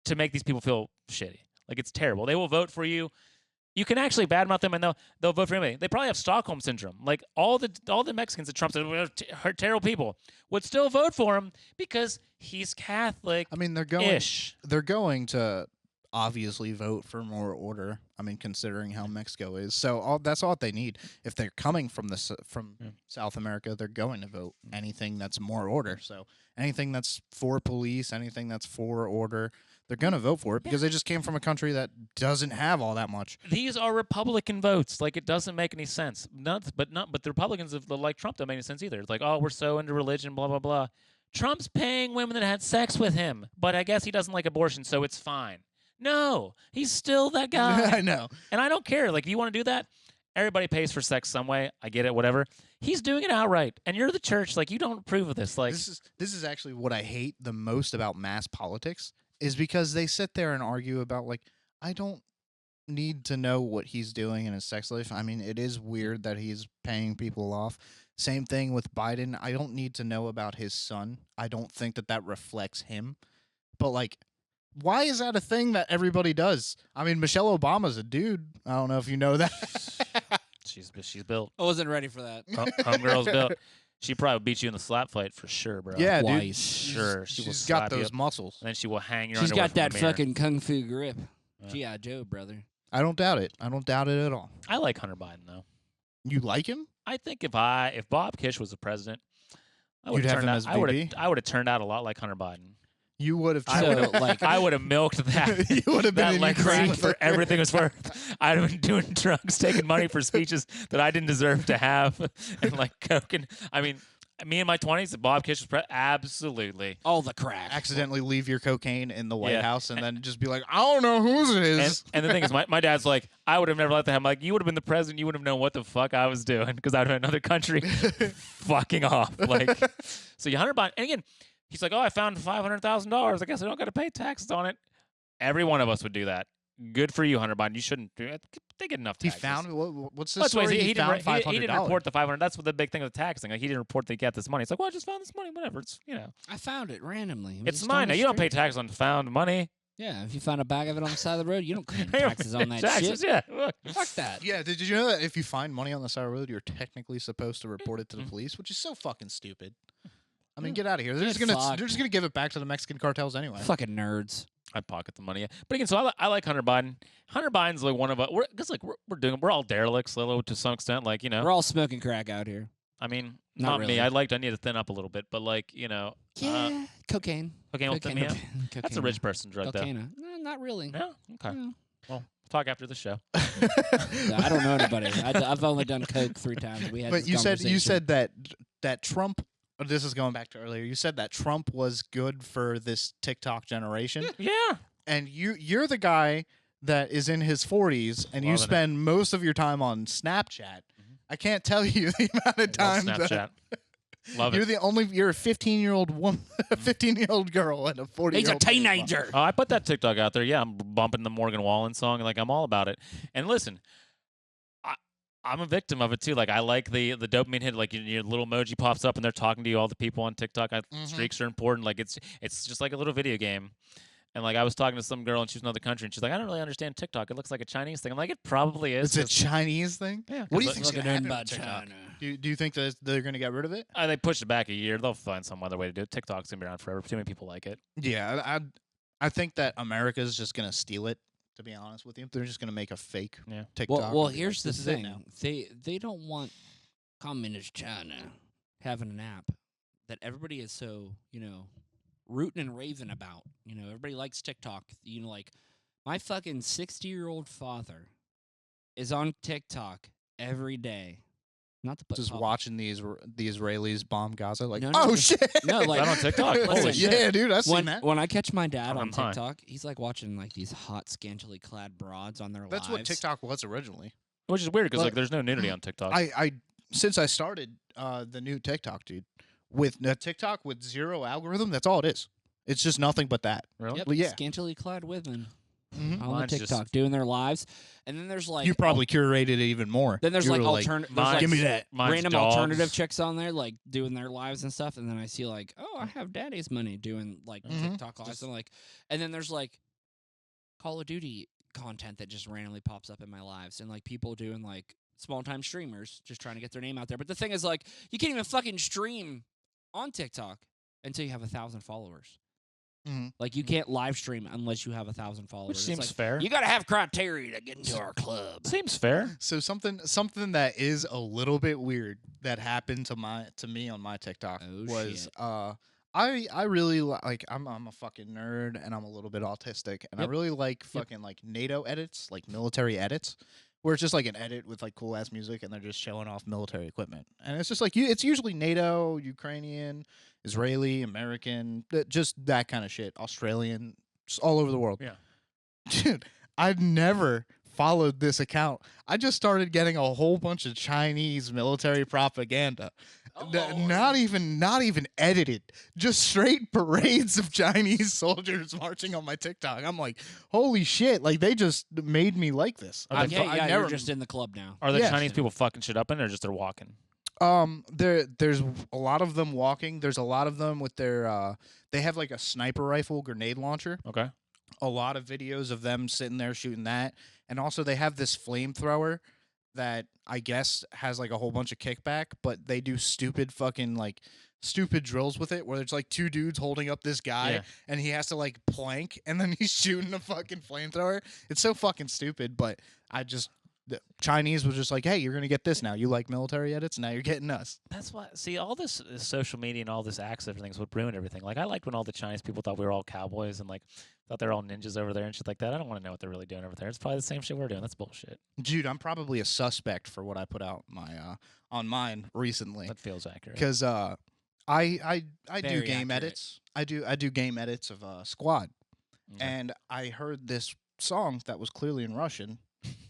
to make these people feel shitty. Like, it's terrible. They will vote for you. You can actually badmouth them, and they'll vote for anybody. They probably have Stockholm syndrome. Like, all the Mexicans that Trump said were terrible people would still vote for him because he's Catholic. I mean, they're going to obviously vote for more order. I mean, considering how Mexico is, so that's all they need. If they're coming from South America, they're going to vote anything that's more order. So anything that's for police, anything that's for order, they're going to vote for it because they just came from a country that doesn't have all that much. These are Republican votes. Like, it doesn't make any sense. But the Republicans like Trump don't make any sense either. It's like, oh, we're so into religion, blah blah blah. Trump's paying women that had sex with him, but I guess he doesn't like abortion, so it's fine. No, he's still that guy. I know. And I don't care. Like, if you want to do that, everybody pays for sex some way. I get it, whatever. He's doing it outright. And you're the church. Like, you don't approve of this. Like, this is actually what I hate the most about mass politics is because they sit there and argue about, like, I don't need to know what he's doing in his sex life. I mean, it is weird that he's paying people off. Same thing with Biden. I don't need to know about his son. I don't think that reflects him. But, like, why is that a thing that everybody does? I mean, Michelle Obama's a dude. I don't know if you know that. she's built. I wasn't ready for that. Homegirl's built. She probably beat you in the slap fight for sure, bro. Yeah, Twice. dude. Sure. She will She's slap got you those up, muscles. and then she will hang your She's underwear got from the that mirror. fucking kung fu grip. Yeah. G.I. Joe, brother. I don't doubt it. I don't doubt it at all. I like Hunter Biden though. You like him? I think if Bob Kish was the president, I would You'd have him as I would VP? have turned out a lot like Hunter Biden. You would have. I would have like I would have milked that. You would have been that in like Ukraine crack for everything it was worth. I'd have been doing drugs, taking money for speeches that I didn't deserve to have, and like coking. I mean, me in my 20s, if Bob Kish was absolutely. All the crack. accidentally leave your cocaine in the White Yeah. House and then just be like, I don't know whose it is. And the thing is, my dad's like, I would have never let that happen. Like, you would have been the president, you would have known what the fuck I was doing because I would have been in another country fucking off. Like, so you Hunter Biden, and again, he's like, oh, I found $500,000. I guess I don't got to pay taxes on it. Every one of us would do that. Good for you, Hunter Biden. You shouldn't do it. They get enough He taxes. found what's the That's why story? he didn't, found $500. he didn't report the 500. That's what the big thing with the tax thing. Like, he didn't report that he got this money. It's like, well, I just found this money. Whatever. It's I found it randomly. It was it's just mine. on Now the you don't pay street. tax on found money. Yeah, if you find a bag of it on the side of the road, you don't claim You don't taxes pay on that taxes, shit. Yeah. Look. Fuck that. Yeah, did you know that if you find money on the side of the road, you're technically supposed to report it to the police, which is so fucking stupid. I mean, get out of here. They're just gonna give it back to the Mexican cartels anyway. Fucking nerds. I'd pocket the money. Yeah. But again, so I like Hunter Biden. Hunter Biden's like one of us. We're all derelicts, Lilo, to some extent. Like, you know, We're all smoking crack out here. I mean, Not not really. me. I need to thin up a little bit, but like, you know, Yeah, cocaine. cocaine will thin me up. Cocaine. That's a rich person drug, though. Cocaine. No, not really. No, okay. No. Well, talk after the show. Yeah, I don't know anybody. I've only done coke 3 times. We had But this you conversation. said that Trump. This is going back to earlier. You said that Trump was good for this TikTok generation, Yeah. and you're the guy that is in his 40s, and you Loving it. spend most of your time on Snapchat. I can't tell you the amount of Love time Snapchat. Love you're it. you're a 15-year-old woman, a 15-year-old girl, and a 40-year-old. He's a teenager. Oh, I put that TikTok out there. Yeah, I'm bumping the Morgan Wallen song. Like, I'm all about it. And listen, I'm a victim of it too. Like, I like the dopamine hit. Like, your little emoji pops up and they're talking to you. All the people on TikTok. Streaks are important. Like, it's just like a little video game. And like, I was talking to some girl and she's in another country and she's like, I don't really understand TikTok. It looks like a Chinese thing. I'm like, it probably is. It's a Chinese thing. Yeah, What do you 'cause think's Look gonna at happen about with TikTok? China. Do you think that they're gonna get rid of it? They pushed it back a year. They'll find some other way to do it. TikTok's gonna be around forever. Too many people like it. Yeah, I think that America's just gonna steal it. To be honest with you, they're just gonna make a fake Yeah. TikTok. Well, and be here's like, the "This is it thing. now." They don't want communist China having an app that everybody is so, rooting and raving about. Everybody likes TikTok. Like my fucking 60-year-old father is on TikTok every day. Not to put Just pop- watching the Israelis bomb Gaza, like, No, oh no, shit! No, Is like that on TikTok? Listen, Holy shit. Yeah, dude, I've seen when that. when I catch my dad on I'm high. TikTok, he's like watching like these hot, scantily clad broads on their That's lives. what TikTok was originally. Which is weird because But- like there's no nudity on TikTok. I since I started the new TikTok, dude, with TikTok with zero algorithm, that's all it is. It's just nothing but that. really? Yep, Well, yeah. scantily clad women Mhm. on Mine's the just- TikTok doing their lives, and then there's like You probably curated it even more. then there's You like were alternative. mine's- give me that. Mine's Random dogs. alternative chicks on there like doing their lives and stuff, and then I see like, oh, I have daddy's money doing like Mhm. TikTok lives, and like, and then there's like Call of Duty content that just randomly pops up in my lives, and like people doing like small time streamers just trying to get their name out there. But the thing is, like, you can't even fucking stream on TikTok until you have 1,000 followers. Mhm. Like, you can't live stream unless you have 1,000 followers. Which It's seems like, fair. you got to have criteria to get into our club. Seems fair. So something that is a little bit weird that happened to me on my TikTok Oh, was shit. I really like I'm a fucking nerd and I'm a little bit autistic and I Yep. really like fucking like NATO edits, like military edits, where it's just like an edit with like cool ass music and they're just showing off military equipment. And it's just like it's usually NATO, Ukrainian, Israeli, American, just that kind of shit, Australian, just all over the world. Yeah. Dude, I've never followed this account. I just started getting a whole bunch of Chinese military propaganda. Not even edited, just straight parades of Chinese soldiers marching on my TikTok. I'm like, holy shit! Like they just made me like this. Are Okay, they yeah, never, you're just in the club now. Are the Yeah. Chinese people fucking shit up in, or just they're walking? There's a lot of them walking. There's a lot of them with their they have like a sniper rifle grenade launcher. Okay. A lot of videos of them sitting there shooting that, and also they have this flamethrower that I guess has like a whole bunch of kickback, but they do stupid drills with it where there's like two dudes holding up this guy Yeah. and he has to like plank and then he's shooting a fucking flamethrower. It's so fucking stupid, but the Chinese was just like, hey, you're gonna get this now. You like military edits, now you're getting us. That's why. See, all this social media and all this access, everything's what ruined everything. Like, I liked when all the Chinese people thought we were all cowboys and like thought they're all ninjas over there and shit like that. I don't want to know what they're really doing over there. It's probably the same shit we're doing. That's bullshit. Dude, I'm probably a suspect for what I put out on mine recently. That feels accurate. Because I do Very game accurate. edits. I do game edits of Squad, Okay. and I heard this song that was clearly in Russian,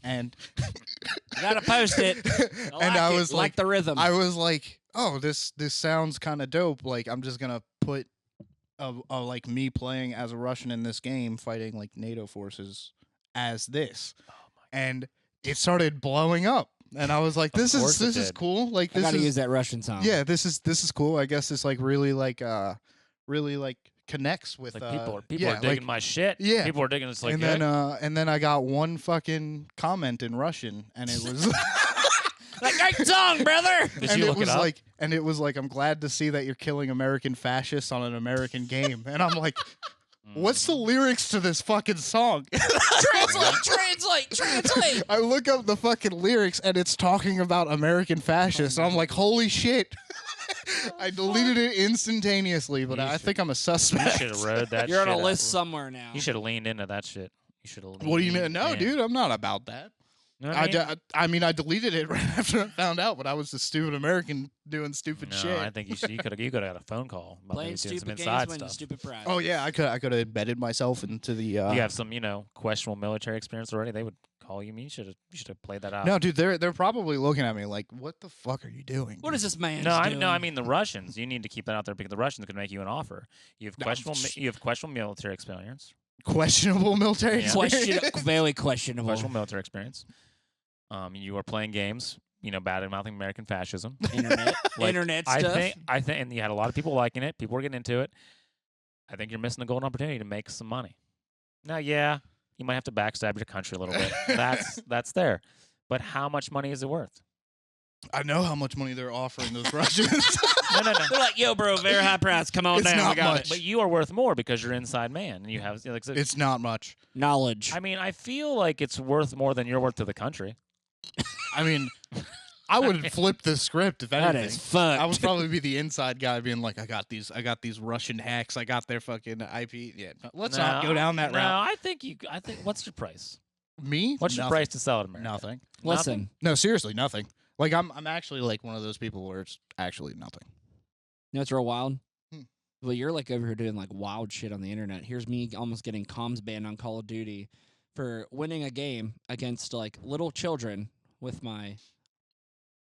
and You gotta post it. and I was like the rhythm. I was like, oh, this sounds kind of dope. Like I'm just gonna put like me playing as a Russian in this game, fighting like NATO forces as this, Oh and it started blowing up, and I was like, Of this course it is did. cool. Like I this gotta is use that Russian song. yeah, this is cool. I guess it's like really connects with Like people yeah, are digging like, my shit. yeah. People are digging this like and then I got one fucking comment in Russian and it was Like, great song, brother. Did and you it look was it up? like and it was like I'm glad to see that you're killing American fascists on an American game. And I'm like, what's the lyrics to this fucking song? Translate. I look up the fucking lyrics and it's talking about American fascists. And I'm like, holy shit. I deleted it instantaneously, but You I should- think I'm a You suspect. should have read that. You're on shit a out. list somewhere now. You should have leaned into that shit. You should have. What do you mean? No, dude, I'm not about that. Know what I mean? I deleted it right after I found out, but I was a stupid American doing stupid No, shit. I think you could have got a phone call about Playing maybe doing some stupid inside games, winning stuff. stupid prize. Oh yeah, I could have embedded myself into the. You have some, questionable military experience already. They would call you. You should have played that out. No, dude, they're probably looking at me like, "What the fuck are you doing?" What is this man? No, doing? I mean the Russians. You need to keep that out there because the Russians could make you an offer. You have No, questionable military experience. questionable military? Yeah. experience? Very questionable. Questionable military experience. You are playing games. Bad mouthing American fascism. Internet, Like, internet I stuff. think, and you had a lot of people liking it. People were getting into it. I think you're missing the golden opportunity to make some money. Now, yeah, you might have to backstab your country a little bit. That's there. But how much money is it worth? I know how much money they're offering those Russians. No. They're like, yo, bro, very high price. Come on It's down. not We got much. it. But you are worth more because you're inside man, and you have like. It's not much. Knowledge. I mean, I feel like it's worth more than you're worth to the country. I mean, I would flip the script if that anything. is fucked. I would probably be the inside guy, being like, I got these Russian hacks. I got their fucking IP. Yeah, let's not go down that no, route. I think what's your price? Me? What's your Nothing. price to sell it, America? Nothing. Listen, No, seriously, nothing. Like I'm actually like one of those people where it's actually nothing. you know what's real wild? Hmm. Well, you're like over here doing like wild shit on the internet. Here's me almost getting comms banned on Call of Duty for winning a game against like little children with my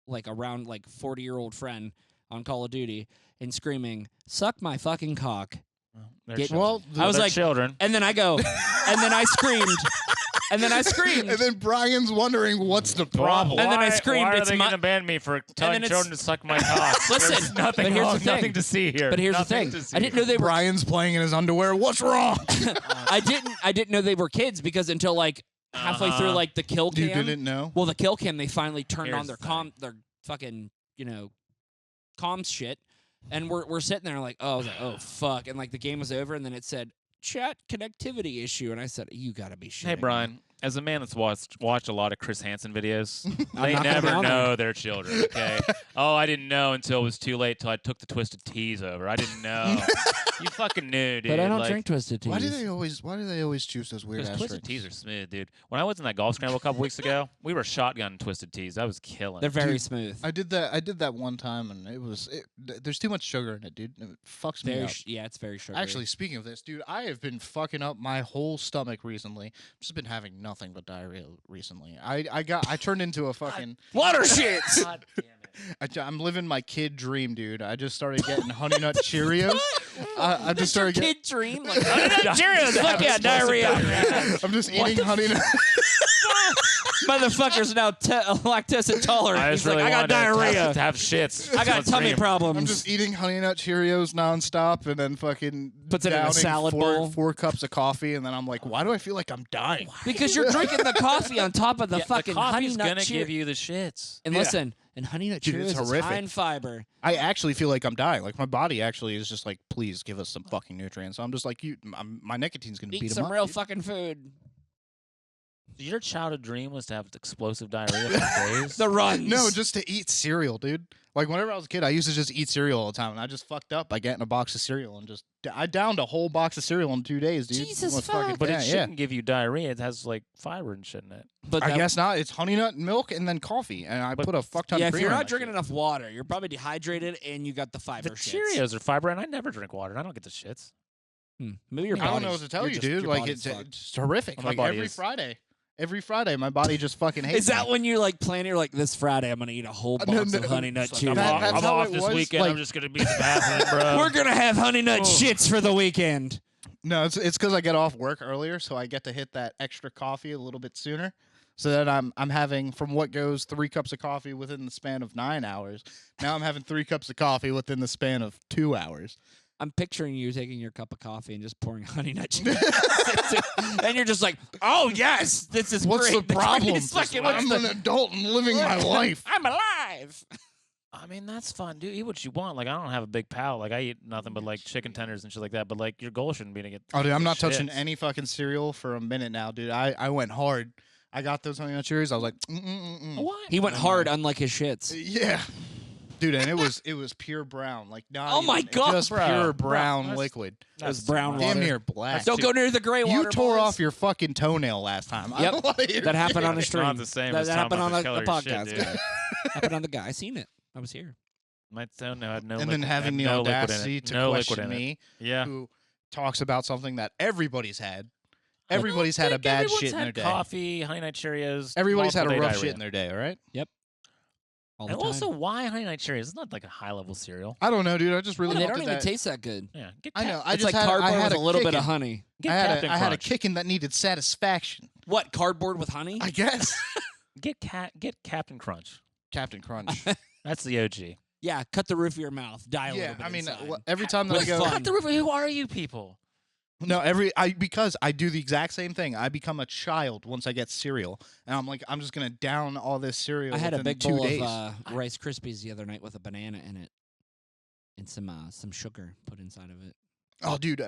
like around like 40-year-old friend on Call of Duty and screaming, "Suck my fucking cock." They're Get- children. Well, I was They're like- children. And then I go, and then I screamed, and then I screamed. And then Brian's wondering what's the problem. And then I screamed, Why are "It's they my-" going to ban me for telling then it's- children to suck my cock? Listen, There's nothing but here's wrong, the thing. nothing to see here. But here's the Nothing thing. to see I didn't know they were. Brian's playing in his underwear. What's wrong? I didn't know they were kids because until like halfway through Uh-huh. like the kill cam. You didn't know? Well, the kill cam they finally turned on Here's their the their fucking comms shit, and we're sitting there like, oh, I was like, oh fuck, and like the game was over, and then it said chat connectivity issue, and I said, you gotta be shitting Hey, me." Brian, as a man that's watched a lot of Chris Hansen videos, I'm they not gonna be never on there. know they're children, okay? Oh, I didn't know until it was too late, till I took the Twisted Teas over. I didn't know. You fucking knew, dude. But I don't like, drink Twisted Teas. Why do they always choose those weird Because ass Twisted drinks? Teas are smooth, dude. When I was in that golf scramble a couple weeks ago, we were shotgunning Twisted Teas. I was killing They're it. very Dude, smooth. I did that one time, and there's too much sugar in it, dude. It fucks me Very up. yeah, it's very sugary. Actually, speaking of this, dude, I have been fucking up my whole stomach recently. I've just been having nothing but diarrhea recently. I turned into a fucking water shits. God damn it. I'm living my kid dream, dude. I just started getting Honey Nut Cheerios. I just started getting. Kid dream. Like, Cheerios. Fuck yeah, diarrhea. I'm just eating Honey Nut. Motherfucker's now lactose intolerant. I He's just really like, I got wanted diarrhea. to have shits. I got That's tummy dream. problems. I'm just eating Honey Nut Cheerios nonstop, and then fucking Puts it in a downing salad four, bowl. 4 cups of coffee, and then I'm like, why do I feel like I'm dying? Because you're drinking the coffee on top of the Yeah, fucking the honey coffee's nut gonna Cheer- give you the shits. And Yeah. listen, and honey nut Dude, Cheerios it's is high horrific. in fiber. I actually feel like I'm dying. Like my body actually is just like, please give us some fucking nutrients. So I'm just like, my nicotine's gonna Eat beat 'em some up. real dude. fucking food. Your childhood dream was to have explosive diarrhea for days? The runs. No, just to eat cereal, dude. Like whenever I was a kid, I used to just eat cereal all the time, and I just fucked up by getting a box of cereal and just I downed a whole box of cereal in 2 days, dude. Jesus With fuck. But yeah, it shouldn't give you diarrhea. It has like fiber and shit in it. But I that- guess not. It's honey nut milk and then coffee, and I But- put a fuck ton yeah, of if cream you're in not my drinking shit. enough water, you're probably dehydrated and you got the fiber The shits. Cheerios are fiber, and I never drink water. And I don't get the shits. Maybe your I don't know body's- what to tell you're you, just- dude. your Like body's it's, fucked. it's horrific. Well, my Like body is. every Friday, my body just fucking hates Is that me. when you like plan? You're like, this Friday I'm gonna eat a whole box No, of no, honey nut It's Cheerios. like, That's I'm how off it this was, weekend. like- I'm just gonna be in the bathroom, bro. We're gonna have honey nut Oh. shits for the weekend. No, it's because I get off work earlier, so I get to hit that extra coffee a little bit sooner. So that I'm having from what goes 3 cups of coffee within the span of 9 hours. Now I'm having 3 cups of coffee within the span of 2 hours. I'm picturing you taking your cup of coffee and just pouring honey nut Cheerios, and you're just like, "Oh yes, this is What's great. the problem? greatest fucking- what's I'm the- an adult and living my life. I'm alive." I mean, that's fun, dude. Eat what you want. Like, I don't have a big palate. Like, I eat nothing but like chicken tenders and shit like that. But like, your goal shouldn't be to get. Oh, dude, I'm not shits. touching any fucking cereal for a minute now, dude. I went hard. I got those honey nut Cheerios. I was like, What? He went hard, unlike his shits. yeah. Dude, and it was pure brown, like not. Oh my even- God, just bro. pure Bro, brown that's- liquid. It was That's brown too water. Damn near black. Don't go near the gray water. You tore boys. off your fucking toenail last time. I Yep. don't wanna hear That happened on a It's stream. not the same that as that talking happened on about the the podcast. killer shit, guy. Happened on the guy. I seen it. I was here. My toenail had no. And liquid, then having the had no liquid in audacity it. to no question liquid in it. me, Yeah. who talks about something that everybody's had. I don't Everybody's had a think bad everyone's shit in had their day. Coffee, Honey Nut Cheerios. Everybody's had a multiple day rough diarrhea. shit in their day, all right? All the And time. also, why Honey Nut Cheerios? It's not like a high level cereal. I don't know, dude. I just really they wanted don't even that. taste that good. Yeah. Get I know. I It's just like had, cardboard I had with a little bit of kicking. honey. Get I had Captain a, I had a Crunch. kicking that needed satisfaction. What, cardboard with honey? I guess. Get Captain Crunch. Captain Crunch. That's the OG. Yeah, cut the roof of your mouth. Die a yeah, little bit I mean, inside. every time that I With go, fun. Cut the roof. Who are you people? no, because I do the exact same thing. I become a child once I get cereal, and I'm like, I'm just gonna down all this cereal. I had a within big 2 bowl days. of Rice Krispies the other night with a banana in it and some sugar put inside of it. Oh, dude.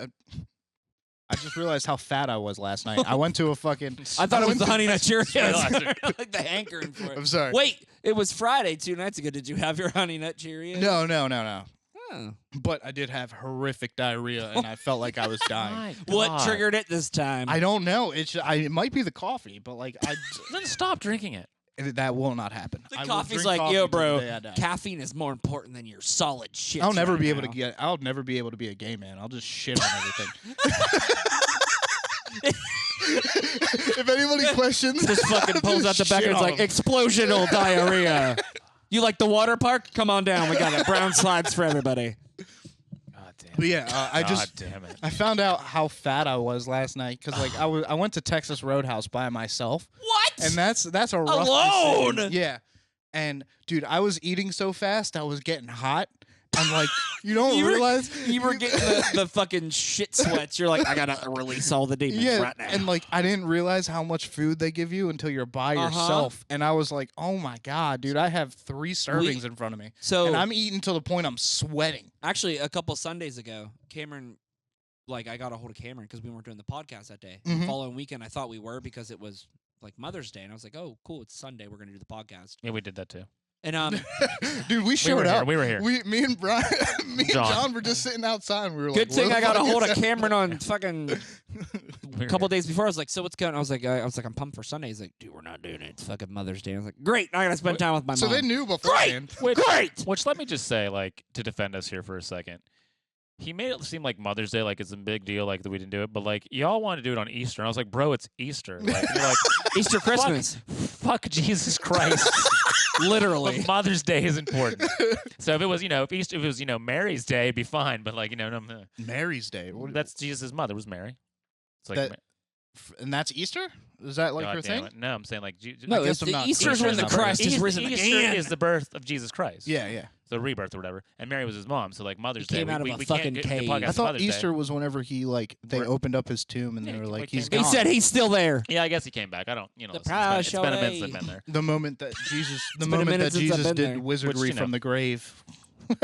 I just realized how fat I was last night. I went to a fucking. I thought it was went the to- Honey Nut Cheerios. Realized like the hankering for it. I'm sorry. Wait, it was Friday 2 nights ago. Did you have your Honey Nut Cheerios? No. Oh. But I did have horrific diarrhea, and I felt like I was dying. My What God. triggered it this time? I don't know. It might be the coffee, but like Then stop drinking it. that will not happen. The I will coffee's drink like, coffee yo, till the bro, day I die. caffeine is more important than your solid shit. I'll never right be able now. to get. I'll never be able to be a gay man. I'll just shit on everything. If anybody questions, Just fucking pulls out the just back shit and it's on like them. explosional diarrhea. You like the water park? Come on down. We got it. Brown slides for everybody. God damn. But yeah, I just damn it. I found out how fat I was last night because like I went to Texas Roadhouse by myself, What? and that's a rough Alone? decision. Yeah, and dude, I was eating so fast, I was getting hot. I'm like, you don't You were- realize you were getting the fucking shit sweats. You're like, I gotta release all the demons yeah, right now. and like I didn't realize how much food they give you until you're by yourself, and I was like, oh my god, dude, I have 3 servings in front of me, so and I'm eating to the point I'm sweating. actually, a couple Sundays ago, Cameron, like I got a hold of Cameron because we weren't doing the podcast that day. Mhm. The following weekend, I thought we were because it was like Mother's Day, and I was like, oh, cool, it's Sunday. We're gonna do the podcast. Yeah, we did that too. And Dude, we We showed were up. here. We were here. Me and Brian, me John. and John were just sitting outside. And we were good like, thing "Where I the got a fuck hold is of that?" Cameron on fucking We a were couple here. days before. I was like, so what's going on? I was like, I'm pumped for Sunday. He's like, dude, we're not doing it. It's fucking Mother's Day. I was like, great. I gotta spend time with my So mom. they knew beforehand. Great. Which let me just say, like, to defend us here for a second. He made it seem like Mother's Day, like it's a big deal, like that we didn't do it. But like y'all wanted to do it on Easter, and I was like, bro, it's Easter. Like, you're like, Easter, Christmas, fuck Jesus Christ. literally. But Mother's Day is important. So if it was, if Easter, if it was, Mary's Day, it'd be fine. But like, no, Mary's Day. that's Jesus' mother was Mary. It's like, That- and that's Easter? Is that like God your damn thing? it. No, I'm saying like, No, guess it's I'm the not- Easter's Easter's when the not Christ is Easter, risen Easter again. is the birth of Jesus Christ. Yeah. The rebirth or whatever. And Mary was his mom. So like Mother's He Day, came out of a we fucking can't get cave. the podcast I thought Mother's Day. Easter was whenever he they Where- opened up his tomb and Yeah, they were he like, came he's back. gone. He said he's still there. Yeah, I guess he came back. I don't, listen, prize it's been a minute shall since I've been there. the moment that Jesus, been a minute since I've been did there. wizardry Which, from the grave.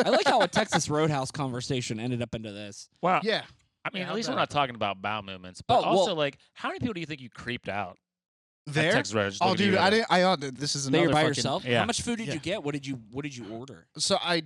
I like how a Texas Roadhouse conversation ended up into this. Wow. Yeah. I mean, Yeah, at least how'd we're that not talking about bowel movements, but Oh, well- also like, how many people do you think you creeped out at There? Texas Roadhouse? Just Oh, looking at dude, you I right didn't. This is That another you're by fucking- yourself. Yeah. How much food did Yeah. you get? What did you order? So I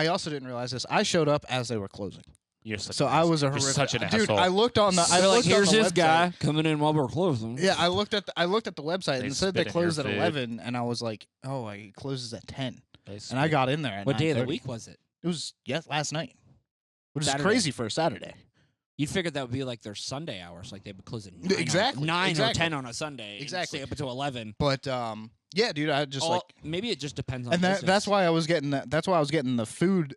also didn't realize this. I showed up as they were closing. now? You're such So an I asshole. was a You're horrific such an dude. asshole. I looked on the. I They're like, looked on here's the this website. guy coming in while we're closing. Yeah, I looked at the website and They it said they spit in your closed at food. 11, and I was like, oh, it closes at 10, They and I spit. got in there. At What day of the 9:30. week was it? It was last night, which Saturday. is crazy for a Saturday. You'd figured that would be like their Sunday hours, like they would close at 9 Exactly, 9 exactly. or 10 on a Sunday. and Exactly. stay up until 11. But yeah, dude, I just like, Maybe it just depends on. and business. that's why I was getting that. That's why I was getting the food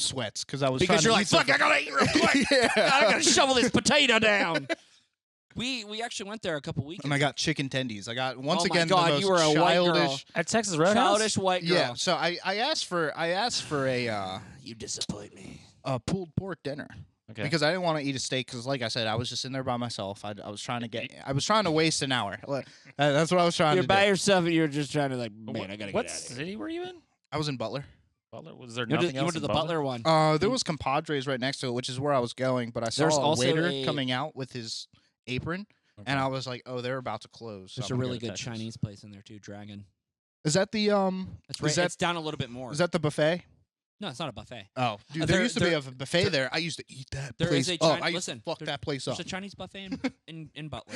sweats because I was because trying you're to like, fuck, I gotta eat real quick. I yeah. gotta shovel this potato down. We actually went there a couple weekends. And I got chicken tendies. I got once Oh my again God, the most you were a white girl. childish. At Texas Roadhouse? childish white girl. Yeah, so I asked for You disappoint me. a pulled pork dinner. Okay. Because I didn't want to eat a steak because, like I said, I was just in there by myself. I was trying to waste an hour. That's what I was trying You're to by do. yourself and you're just trying to like, But man, I gotta what get out of here. city were you in? I was in Butler. Butler? Was there You went nothing to, you else went to in the Butler one. There was compadres right next to it, which is where I was going. But I saw There's a also waiter a- coming out with his apron, and I was like, "Oh, they're about to close." So There's I'm a gonna go really to good Texas. Chinese place in there too, Dragon. Is that the That's right. Is that It's down a little bit more. is that the buffet? No, it's not a buffet. Oh, dude, there- there used to be there- a buffet there. I used to eat that There place is a up. Chi- I used listen, to fuck there- that place There's up. a Chinese buffet in Butler.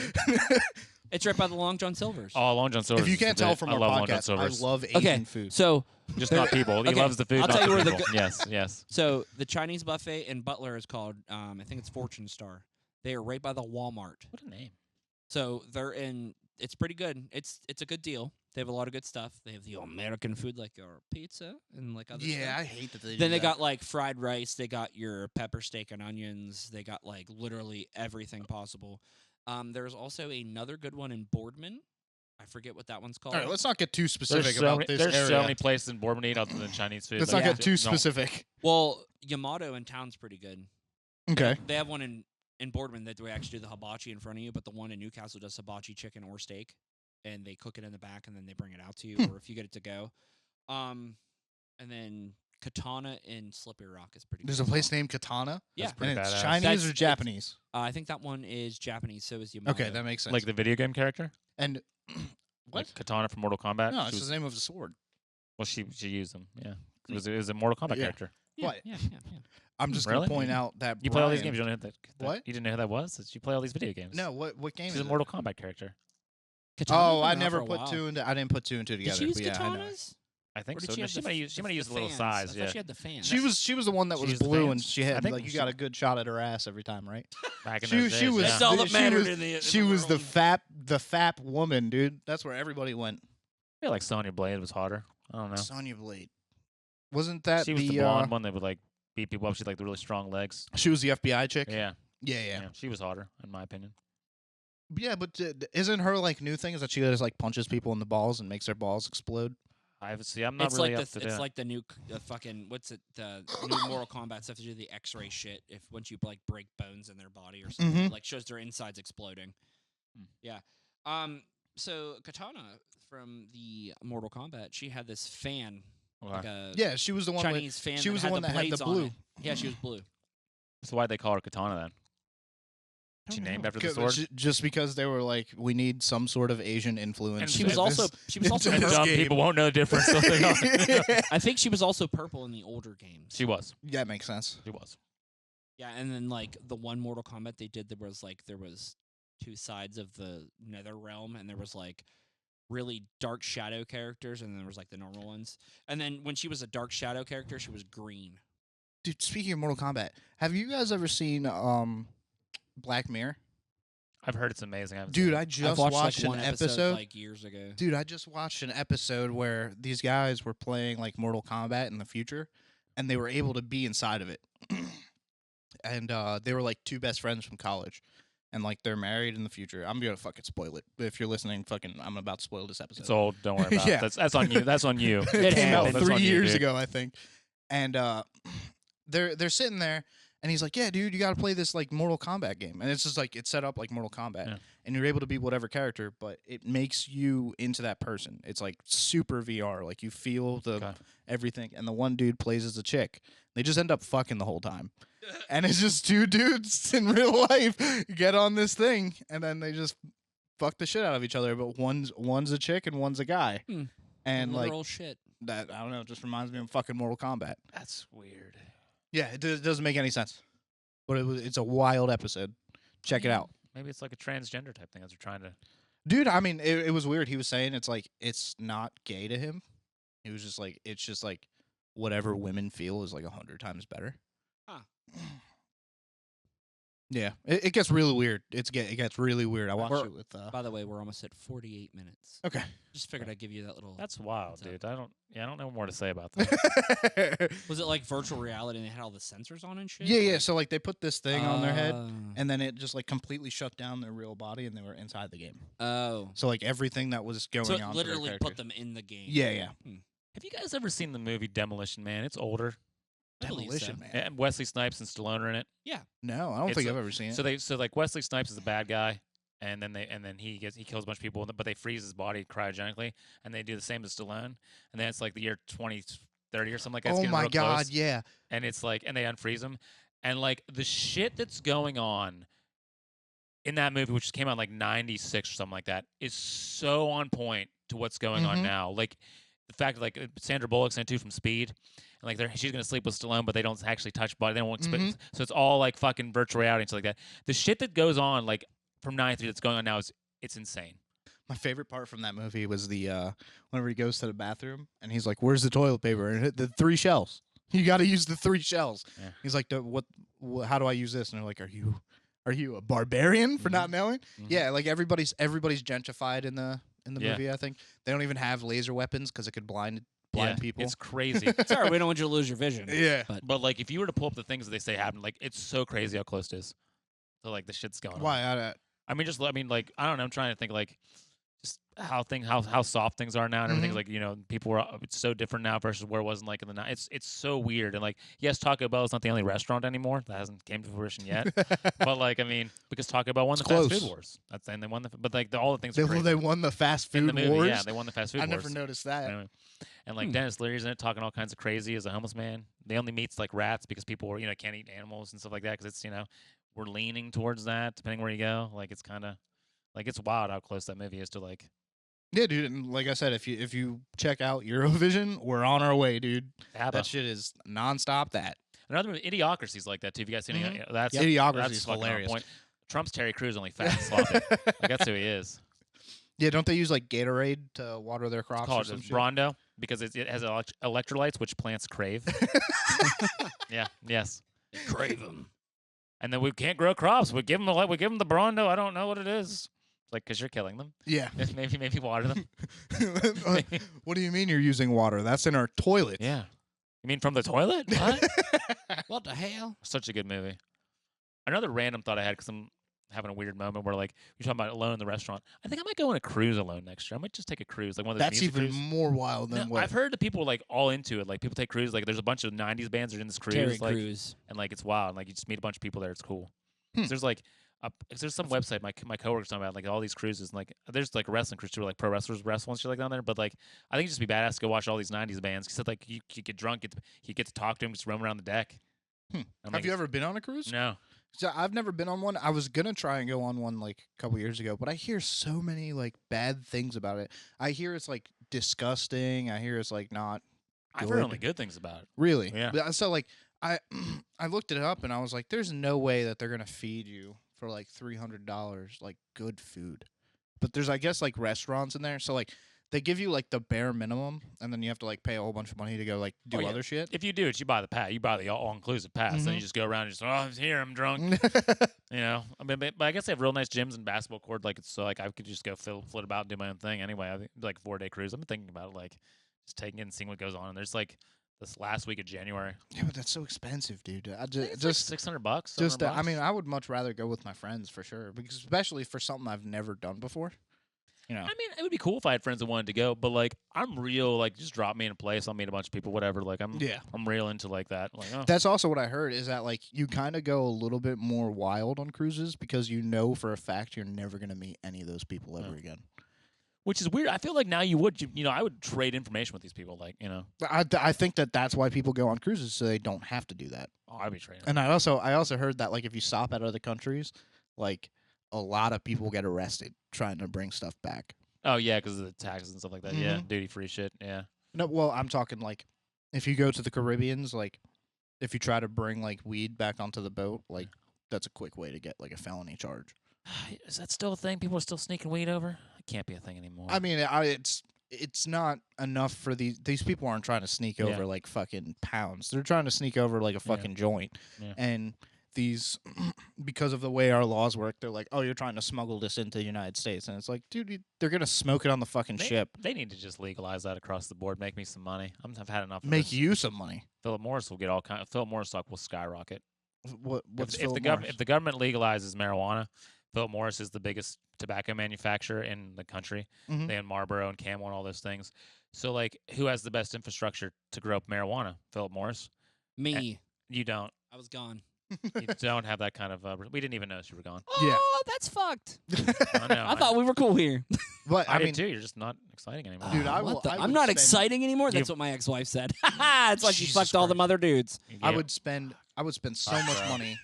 It's right by the Long John Silver's. Oh, Long John Silver's. If you is can't the tell bit. from I our love Long John podcast, I Silver's. love Asian Okay, food. so Just not people. He Okay, loves the food, I'll not tell you the where the people. go- Yes. So the Chinese buffet in Butler is called, I think it's Fortune Star. They are right by the Walmart. What a name. So they're in. It's pretty good. It's a good deal. They have a lot of good stuff. They have the American food like your pizza and like other Yeah, stuff. I hate that they do Then they that. got like fried rice. They got your pepper steak and onions. They got like literally everything possible. There's also another good one in Boardman. I forget what that one's called. All right, let's not get too specific There's about this there's area. so many places in Boardman to eat other than Chinese food. Let's like, not get too no. specific. Well, Yamato in town's pretty good. Okay. They have one in Boardman that they actually do the hibachi in front of you, but the one in Newcastle does hibachi chicken or steak, and they cook it in the back and then they bring it out to you, or if you get it to go. And then Katana in Slippery Rock is pretty. There's good a as place well. named Katana, Yeah, pretty and it's badass. Chinese That's- or it's- Japanese. I think that one is Japanese. So is Yamato. Okay, that makes sense. Like the video game character? and what? Like Katana from Mortal Kombat? No, She it's was- the name of the sword. well, she used them, yeah. It was a Mortal Kombat Yeah. character. Yeah, What? Yeah. I'm just Really? gonna point out that You play all these Brian- games. You don't know What? You didn't know who that was? You play all these video games. No, what game She's is a it? Mortal Kombat character. Katana's Oh, been I around never for a put while. two and I didn't put two and two Did together. she use but yeah, I know. katanas? I think Or did so. she No, have she the might f- use. She the- might use the a little fans? size. I thought Yeah. she had the fans. She was the one that She was used the blue, and fans? she I had think like you she- got a good shot at her ass every time, right? Back in She those days, was yeah. That's all that she mattered was- in the. She was the fap woman, dude. That's where everybody went. I feel like Sonya Blade was hotter. I don't know. Sonya Blade. Wasn't that She was the blonde one that would like beat people up. She had like the really strong legs. She was the FBI chick. Yeah. Yeah. She was hotter, in my opinion. Yeah, but isn't her like new thing is that she just like punches people in the balls and makes their balls explode? I'm not It's really like up to it's date. like the new fucking what's it the new Mortal Kombat stuff to do the X-ray shit. If once you like break bones in their body or something, Mhm. it, like shows their insides exploding. Yeah. So Katana from the Mortal Kombat, she had this fan, like a Yeah, she was the one. Chinese fan. she was the had one that had the blades on blue. it. Yeah, she was blue. So why'd they call her Katana then? She named after the sword. Just because they were like, we need some sort of Asian influence. And She Yeah, was also And this dumb game. people won't know the difference. So they don't. I think she was also purple in the older games. She was. Yeah, it makes sense. She was. Yeah, and then like the one Mortal Kombat they did, there was two sides of the Nether realm, and there was like really dark shadow characters, and then there was like the normal ones. And then when she was a dark shadow character, she was green. Dude, speaking of Mortal Kombat, have you guys ever seen Black Mirror? I've heard it's amazing. I haven't Dude, seen it. I I've just watched watched like an one episode. like years ago. Dude, I just watched an episode where these guys were playing like Mortal Kombat in the future, and they were able to be inside of it. And they were like two best friends from college, and like they're married in the future. I'm gonna fucking spoil it. If you're listening, I'm about to spoil this episode. It's old. Don't worry about Yeah. it. That's on you. That's on you. It came out That's 3 on you, years dude. ago, I think. And they're sitting there, and he's like, "Yeah, dude, you got to play this like Mortal Kombat game." And it's just like it's set up like Mortal Kombat, Yeah. and you're able to be whatever character, but it makes you into that person. It's like super VR, like you feel the Okay. everything. And the one dude plays as a chick. They just end up fucking the whole time, and it's just two dudes in real life get on this thing, and then they just fuck the shit out of each other. But one's a chick and one's a guy, and like. Literal shit. That I don't know. It just reminds me of fucking Mortal Kombat. That's weird. Yeah, it doesn't make any sense, but it's a wild episode. Check it out, Maybe it's like a transgender type thing as they're trying to. dude. I mean, it was weird. He was saying it's like it's not gay to him. He was just like it's just like whatever women feel is like 100 times better. Huh. Yeah, it gets really weird. It gets really weird. I watched We're- it with. By the way, we're almost at 48 minutes. Okay. Just figured I'd give you that little. That's wild, So- dude. I don't know more to say about that. Was it like virtual reality and they had all the sensors on and shit? Yeah. So like they put this thing on their head, Oh. and then it just like completely shut down their real body, and they were inside the game. Oh. So like everything that was going So on. it for their literally put characters- them in the game. Yeah. Have you guys ever seen the movie Demolition Man? It's older. I believe Demolition so. Man. And Wesley Snipes and Stallone are in it. No, I don't It's think a- I've ever seen it. So like Wesley Snipes is the bad guy, and then he kills a bunch of people, but they freeze his body cryogenically, and they do the same to Stallone, and then it's like the year 2030 or something like that. It's Oh getting my real god, close, yeah. and it's like, and they unfreeze him, and like the shit that's going on in that movie, which came out in like '96 or something like that, is so on point to what's going on Mhm. now. Like the fact that like Sandra Bullock's in it too from Speed. And like she's gonna sleep with Stallone, but they don't actually touch body. They don't so it's all like fucking virtual reality and stuff like that. The shit that goes on like from '93 that's going on now it's insane. My favorite part from that movie was the whenever he goes to the bathroom and he's like, "Where's the toilet paper?" And the 3 shells. You got to use the 3 shells. Yeah. He's like, "What? How do I use this?" And they're like, "Are you a barbarian for not knowing?" Mhm. Yeah, like everybody's gentrified in the Yeah. movie. I think they don't even have laser weapons because it could blind people. It's crazy. Sorry, we don't want you to lose your vision. Yeah. But like if you were to pull up the things that they say happen, like it's so crazy how close it is. So like the shit's going on. Why? I mean, like I don't know. I'm trying to think like just how soft things are now and everything's like people are it's so different now versus where it was in like in the it's so weird and like yes, Taco Bell is not the only restaurant anymore that hasn't came to fruition yet. But like I mean because Taco Bell won the fast food wars. That's and they won but like all the things are crazy. They won the fast in food the movie, wars. yeah, they won the fast food I wars. never noticed that. Anyway. And like Dennis Leary's in it talking all kinds of crazy as a homeless man. They only meets like rats because people are, can't eat animals and stuff like that because it's, we're leaning towards that depending where you go. Like it's kind of like it's wild how close that movie is to like Yeah, dude. And like I said, if you check out Eurovision, we're on our way, dude. ABBA. That shit is nonstop. That Another movie, Idiocracy's like that too. If you guys seen it, that's Idiocracy that's is fucking on hilarious. point. Trump's Terry Crews, only fat and sloppy. Like that's who he is. Yeah, don't they use like Gatorade to water their crops? It's or called some shit? Brondo because it has electrolytes, which plants crave. Yeah. Yes. Crave them. And then we can't grow crops. We give them the Brondo. I don't know what it is. Like, because you're killing them. Yeah. Maybe water them. What do you mean you're using water? That's in our toilet. Yeah. You mean from the toilet? What? What the hell? Such a good movie. Another random thought I had because I'm having a weird moment where like you're talking about alone in the restaurant. I think I might go on a cruise alone next year. I might just take a cruise, like one of those That's music even cruises. more wild than No, what. I've heard that people are like all into it. Like people take cruises. Like there's a bunch of '90s bands that are in this cruise. Terry like, Crews. and like it's wild. And, like you just meet a bunch of people there. It's cool. 'Cause Hmm. there's like there's some website my coworkers talking about like all these cruises. And, like there's like a wrestling cruise too, where, like pro wrestlers wrestle and shit like down there. But like I think it'd just be badass to go watch all these '90s bands. Because like you get drunk, you get to talk to them, just roam around the deck. Hmm. I'm Have like, you ever been on a cruise? No. So I've never been on one. I was gonna try and go on one like a couple years ago, but I hear so many like bad things about it. I hear it's like disgusting. I hear it's like not I've good. heard only good things about it. Really? Yeah. But, so like I I looked it up and I was like, there's no way that they're gonna feed you for like $300 like good food. But there's I guess like restaurants in there. So like they give you like the bare minimum and then you have to like pay a whole bunch of money to go like do Oh, yeah. other shit. If you do it, you buy the pass. You buy the all-inclusive pass. Then Mhm. you just go around and just, oh, I'm here, I'm drunk. You know, I mean, but I guess they have real nice gyms and basketball court. Like it's so like I could just go float about and do my own thing. Anyway, I think like 4-day cruise. I'm thinking about it, like just taking it and seeing what goes on. And there's like this last week of January. Yeah, but that's so expensive, dude. I I think it's just like $600. Just, $700. I mean, I would much rather go with my friends for sure, because especially for something I've never done before. You know, I mean, it would be cool if I had friends that wanted to go, but like I'm real. Like just drop me in a place. I'll meet a bunch of people, whatever. Like I'm real into like that. Like oh. That's also what I heard is that like you kind of go a little bit more wild on cruises because you know for a fact you're never gonna meet any of those people ever again. Which is weird. I feel like now you would, you know, I would trade information with these people. Like you know, I think that's why people go on cruises so they don't have to do that. oh, I'd be trading. And I also heard that like if you stop at other countries, like a lot of people get arrested trying to bring stuff back. Oh yeah, because of the taxes and stuff like that. Yeah, Mhm. duty free shit. Yeah. No, well, I'm talking like if you go to the Caribbeans, like if you try to bring like weed back onto the boat, like that's a quick way to get like a felony charge. Is that still a thing? People are still sneaking weed over? It can't be a thing anymore. I mean, it's not enough for these people aren't trying to sneak Yeah. over like fucking pounds. They're trying to sneak over like a Yeah. fucking joint. Yeah. And these because of the way our laws work, they're like, "Oh, you're trying to smuggle this into the United States." And it's like, "Dude, they're going to smoke it on the fucking ship. They need to just legalize that across the board. Make me some money. I've had enough. Of Make this. you some money." Philip Morris will get all kind. Philip Morris stock will skyrocket. What's if Philip the Morris? if the government legalizes marijuana, Philip Morris is the biggest tobacco manufacturer in the country. Mhm. They own Marlboro and Camel and all those things. So like, who has the best infrastructure to grow up marijuana? Philip Morris. Me. You don't. I was gone. You don't have that kind of. We didn't even notice you were gone. Yeah. Oh, that's fucked. I know. I thought we were cool here. But I I did mean, too. You're just not exciting anymore. Dude, I What will- the- I I'm would not spend- exciting anymore. That's You- what my ex-wife said. It's like you Jesus fucked all them Christ. other dudes. I would spend so much bro. money.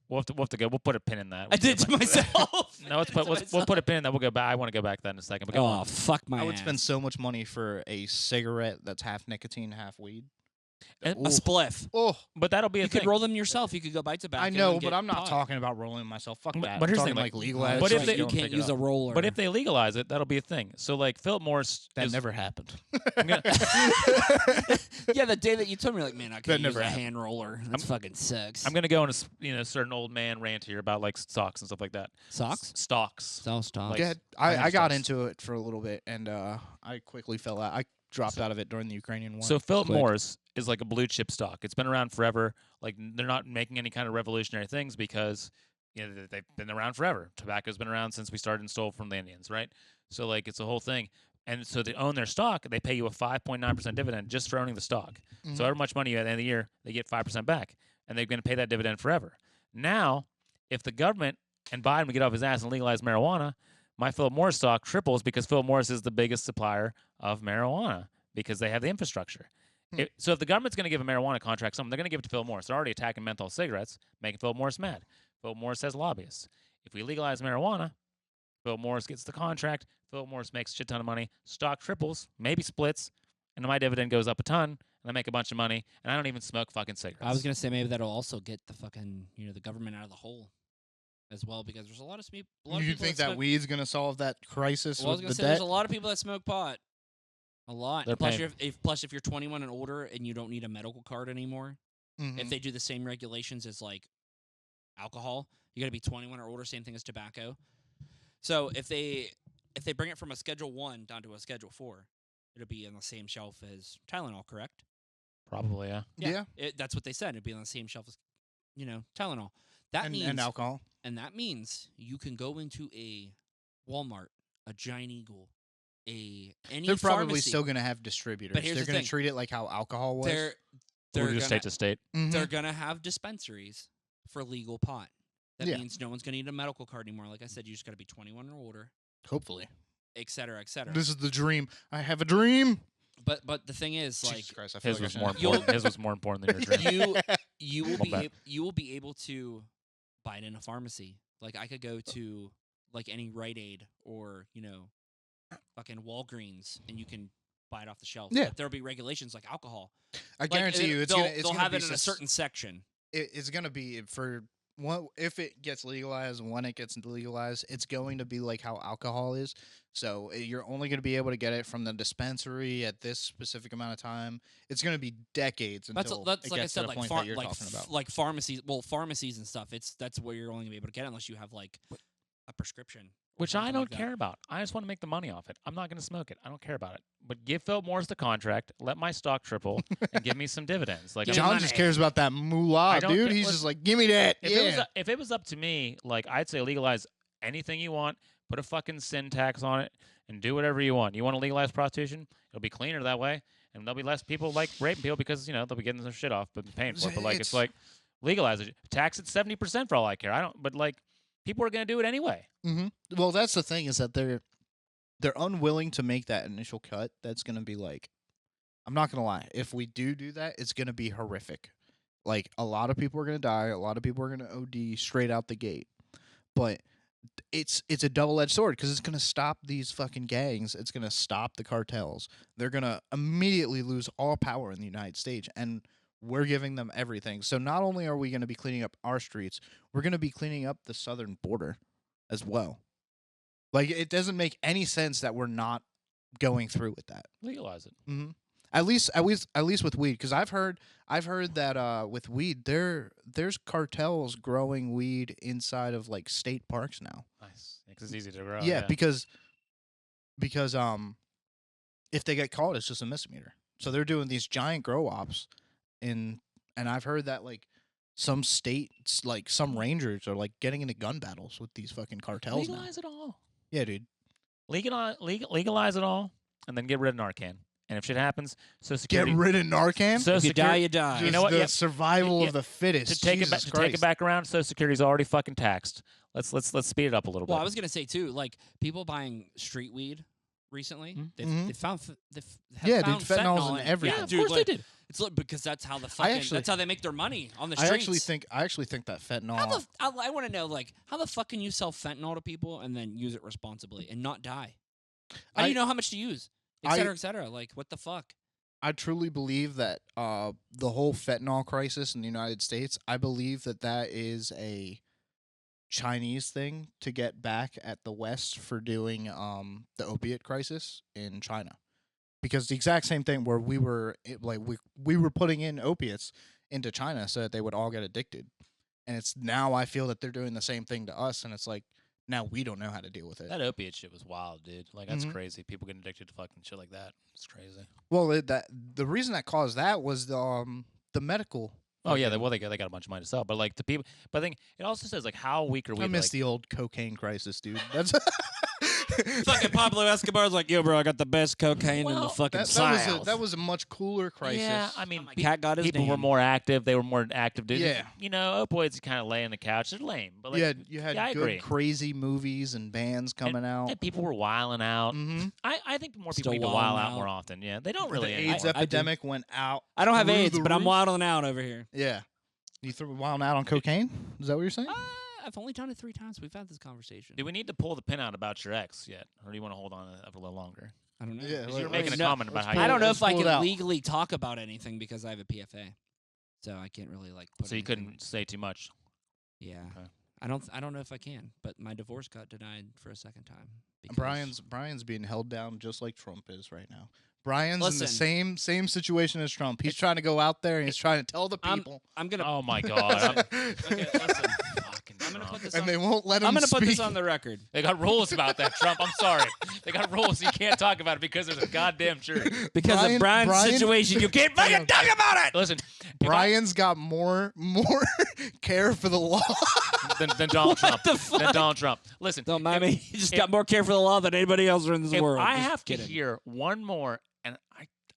We'll have to go. We'll put a pin in that. I did to myself. No, we'll put a pin in that. We'll go back. I want to go back to that in a second. But go Oh, on. fuck my I would ass. spend so much money for a cigarette that's half nicotine, half weed. And- a spliff. Oh, But that'll be a You thing. could roll them yourself. You could go buy tobacco. I know, and but get I'm not pot. talking about rolling myself. Fuck But- that. but I'm here's the talking thing, like Oh, legalized. But that's if right, they- you go and can't pick it use a up. roller. But if they legalize it, that'll be a thing. So like Philip Morris, That is, never happened. I'm gonna- yeah, the day that you told me, like, man, I That can't use never a happened. hand roller. That fucking sucks. I'm gonna go on a certain old man rant here about like stocks and stuff like that. Socks? Stocks. Stocks. Like- Go ahead. I have I got stocks. into it for a little bit, and I quickly fell out. I dropped out of it during the Ukrainian war. So Philip Quick. Morris is like a blue chip stock. It's been around forever. Like they're not making any kind of revolutionary things because they've been around forever. Tobacco's been around since we started and stole from the Indians, right? So like it's a whole thing. And so they own their stock. They pay you a 5.9% dividend just for owning the stock. Mhm. So however much money you have at the end of the year, they get 5% back, and they're going to pay that dividend forever. Now, if the government and Biden would get off his ass and legalize marijuana, my Philip Morris stock triples because Philip Morris is the biggest supplier of marijuana because they have the infrastructure. Hmm. So if the government's going to give a marijuana contract, they're going to give it to Philip Morris. They're already attacking menthol cigarettes, making Philip Morris mad. Philip Morris has lobbyists. If we legalize marijuana, Philip Morris gets the contract. Philip Morris makes a shit ton of money. Stock triples, maybe splits, and my dividend goes up a ton, and I make a bunch of money, and I don't even smoke fucking cigarettes. I was gonna say maybe that'll also get the fucking the government out of the hole as well, because there's a lot of people. You think that smoke, weed's gonna solve that crisis Well, I was with gonna the say debt? there's a lot of people that smoke pot. A lot. They're Plus, paying- if you're 21 and older and you don't need a medical card anymore, Mhm. if they do the same regulations as like alcohol, you got to be 21 or older. Same thing as tobacco. So if they bring it from a Schedule 1 down to a Schedule 4, it'll be on the same shelf as Tylenol, correct? Probably, yeah. Yeah. That's what they said. It'd be on the same shelf as Tylenol. That means and alcohol. And that means you can go into a Walmart, a Giant Eagle, any They're probably pharmacy. still going to have distributors. But here's They're the going thing. to treat it like how alcohol was. They're Or gonna, just state to state. Mhm. they're gonna have dispensaries for legal pot. That Yeah. means no one's gonna need a medical card anymore. Like I said, you just gotta be 21 or older, Hopefully. et cetera, et cetera. This is the dream. I have a dream. But the thing is, like, Jesus Christ, I feel His like was I more shouldn't- important. His was more important than your dream. you will I'll be bet. you will be able to buy it in a pharmacy. Like I could go to like any Rite Aid or fucking Walgreens, and you can buy it off the shelf. Yeah. But there'll be regulations like alcohol. I Like, guarantee you, it's they'll, gonna, it's they'll gonna have be it in a certain section. It's gonna be for one. If it gets legalized, and when it gets legalized, it's going to be like how alcohol is. So you're only going to be able to get it from the dispensary at this specific amount of time. It's going to be decades until That's it like I gets said, to the like point that you're talking about. like pharmacies. Well, pharmacies and stuff. That's where you're only gonna be able to get it unless you have like a prescription. or Which I something don't like that. care about. I just want to make the money off it. I'm not going to smoke it. I don't care about it. But give Philip Morris the contract, let my stock triple, and give me some dividends. Like Give John money. just cares about that moolah, I don't dude. care- He's listen, just like, give me that. if it was up to me, like I'd say legalize anything you want, put a fucking sin tax on it, and do whatever you want. You want to legalize prostitution? It'll be cleaner that way, and there'll be less people like raping people because they'll be getting their shit off but paying for it. But like it's like legalize it, tax it 70% for all I care. I don't. But like people are gonna do it anyway. Mm-hmm. Well, that's the thing is that they're unwilling to make that initial cut. That's gonna be like, I'm not gonna lie. If we do that, it's gonna be horrific. Like a lot of people are gonna die. A lot of people are gonna OD straight out the gate. But it's a double-edged sword because it's gonna stop these fucking gangs. It's gonna stop the cartels. They're gonna immediately lose all power in the United States, and we're giving them everything. So not only are we gonna be cleaning up our streets, we're gonna be cleaning up the southern border as well. Like it doesn't make any sense that we're not going through with that. Legalize it. Mm-hmm. At least with weed, because I've heard that with weed there's cartels growing weed inside of like state parks now. Nice. Because it's easy to grow. yeah, because if they get caught, it's just a misdemeanor. So they're doing these giant grow ops, and I've heard that like some states, like some rangers, are like getting into gun battles with these fucking cartels now. legalize it all. Yeah, dude. Legalize it all, and then get rid of Narcan. And if shit happens, Social Get Security. rid of Narcan. Social If you die, Security- you die. You know what? The Yep. survival Yeah. of the fittest. to take Jesus it Christ. back around, Social Security's already fucking taxed. Let's speed it up a little Well, I bit. was gonna say too, like people buying street weed recently, Mhm. they found have Yeah, found dude, fentanyl's in it. everything. Yeah, of dude, course like, they did. It's because that's how the fucking that's how they make their money on the I streets. actually think that fentanyl. How the I want to know like how the fuck can you sell fentanyl to people and then use it responsibly and not die? How do you know how much to use? Et cetera, et cetera. Like what the fuck? I truly believe that the whole fentanyl crisis in the United States, I believe that is a Chinese thing to get back at the West for doing the opiate crisis in China. Because the exact same thing where we were putting in opiates into China so that they would all get addicted. And it's now I feel that they're doing the same thing to us, and it's like now we don't know how to deal with it. That opiate shit was wild, dude. Like that's Mhm. crazy. People get addicted to fucking shit like that. It's crazy. Well, the reason that caused that was the medical. Oh yeah, fucking- they got a bunch of money to sell, but like the people. But I think it also says like how weak are we? I miss like, the old cocaine crisis, dude. That's Fucking Pablo Escobar's like, yo, bro, I got the best cocaine in the Well, fucking that South. was a much cooler crisis. Yeah, I mean, My cat got his people were name. more active. They were more active. Dude. Yeah. You know, opioids kind of lay on the couch. They're lame, but like you had yeah, I good agree. crazy movies and bands coming out. and people were wiling out. Mm-hmm. I think more Still people need to while wilding out out. more often. Yeah, they don't The really. AIDS I do. epidemic went out. I don't have through AIDS, the but I'm roof. wilding out over here. Yeah, you threw wilding out on cocaine. Is that what you're saying? I've only done it 3 times. We've had this conversation. Do we need to pull the pin out about your ex yet, or do you want to hold on to it a little longer? I don't know. Yeah, 'Cause you were let's- making a no, comment about how pull you. I don't know let's if I pull it can out. legally talk about anything because I have a PFA, so I can't really like. Put So you anything- couldn't say too much. Yeah, Okay. I don't know if I can. But my divorce got denied for a second time. because- Brian's being held down just like Trump is right now. Brian's in the Listen. same situation as Trump. He's trying to go out there and he's trying to tell the people, I'm gonna. Oh my God! Okay, listen. Fucking I'm gonna Trump. put this. and on, they won't let him. I'm gonna put this speak. on the record. They got rules about that, Trump. I'm sorry. They got rules. You can't talk about it because there's a goddamn jury. Because of Brian's situation, you can't fucking talk about it. Listen, Brian's got more care for the law. than Donald Trump. the fuck? Than Donald Trump. Listen, Don't mind if- me. He just if- got more care for the law than anybody else in this If world. I Just have kidding. to hear one more, and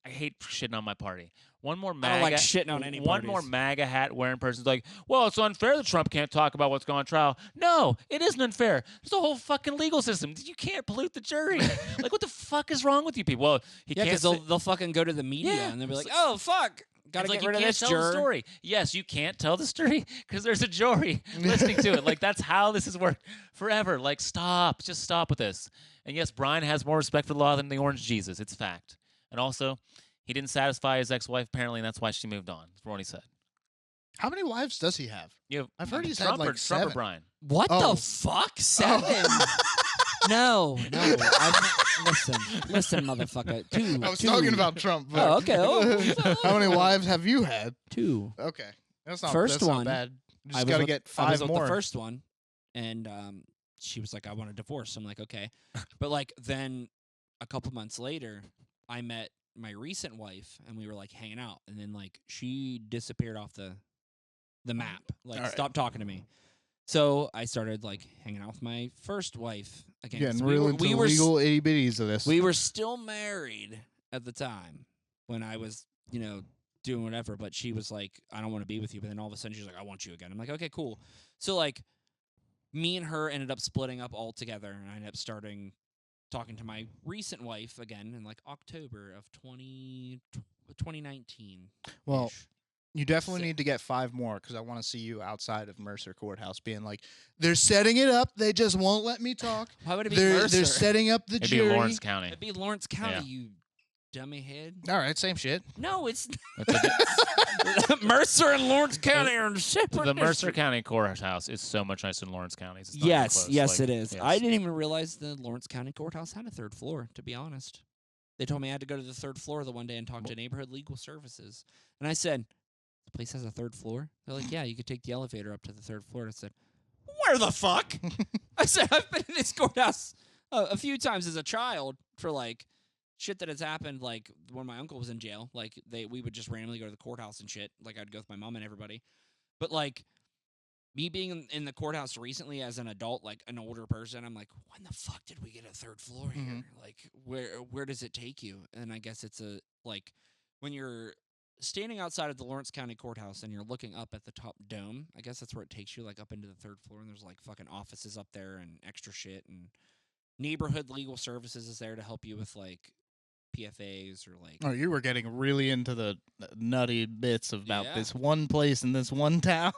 I hate shitting on my party. One more MAGA. I don't like shitting on any One more parties. MAGA hat wearing person's like, well, it's unfair that Trump can't talk about what's going on trial. No, it isn't unfair. There's a whole fucking legal system. You can't pollute the jury. Like, what the fuck is wrong with you people? Well, he Yeah, can't. because they'll fucking go to the media Yeah. and they'll be like, oh, fuck. Gotta It's like get you rid of can't this tell juror. the story. Yes, you can't tell the story because there's a jury listening to it. Like, that's how this has worked forever. Like, stop. Just stop with this. And yes, Brian has more respect for the law than the Orange Jesus. It's fact. And also, he didn't satisfy his ex-wife, apparently, and that's why she moved on. That's what he said. How many wives does he have? You have, I've heard he's had Trump like or, Trump seven. or Brian. What Oh. the fuck? 7? No. Listen, motherfucker. 2. I was 2. talking about Trump. But Oh, okay. Oh, how many wives have you had? 2. Okay, that's not First that's not one, bad. You I just was got to with- get I was 5 with more. the first one, and she was like, I want a divorce. I'm like, okay. But like then a couple months later, I met my recent wife, and we were like hanging out, and then like she disappeared off the map, like All right. stopped talking to me. So I started like hanging out with my first wife again. 'cause Getting real into we the were legal itty bitties of this. we were still married at the time when I was, doing whatever, but she was like, I don't want to be with you. But then all of a sudden she's like, I want you again. I'm like, okay, cool. So like me and her ended up splitting up altogether, and I ended up talking to my recent wife again in like October of 2019. Well, you definitely So- need to get 5 more because I want to see you outside of Mercer Courthouse being like, they're setting it up. They just won't let me talk. Why would it be They're Mercer? setting up the It'd jury. be Lawrence County. It'd be Lawrence County, Yeah. you dummy head. All right, same shit. No, it's That's Mercer and Lawrence County are separate. the Mercer County courthouse is so much nicer than Lawrence County. It's not even Yes, close. yes, Like, it is. yes. I didn't even realize the Lawrence County courthouse had a 3rd floor, to be honest. They told me I had to go to the 3rd floor the one day and talk to neighborhood legal services. And I said, the place has a 3rd floor? They're like, yeah, you could take the elevator up to the 3rd floor. And I said, where the fuck? I said, I've been in this courthouse a few times as a child for like shit that has happened, like when my uncle was in jail. Like we would just randomly go to the courthouse and shit. Like I'd go with my mom and everybody. But like me being in the courthouse recently as an adult, like an older person, I'm like, when the fuck did we get a 3rd floor here? Mhm. Like where does it take you? And I guess it's like when you're standing outside of the Lawrence County courthouse and you're looking up at the top dome, I guess that's where it takes you, like up into the 3rd floor, and there's like fucking offices up there and extra shit, and neighborhood legal services is there to help you with like PFAs or like Oh, you were getting really into the nutty bits about Yeah. this one place in this one town.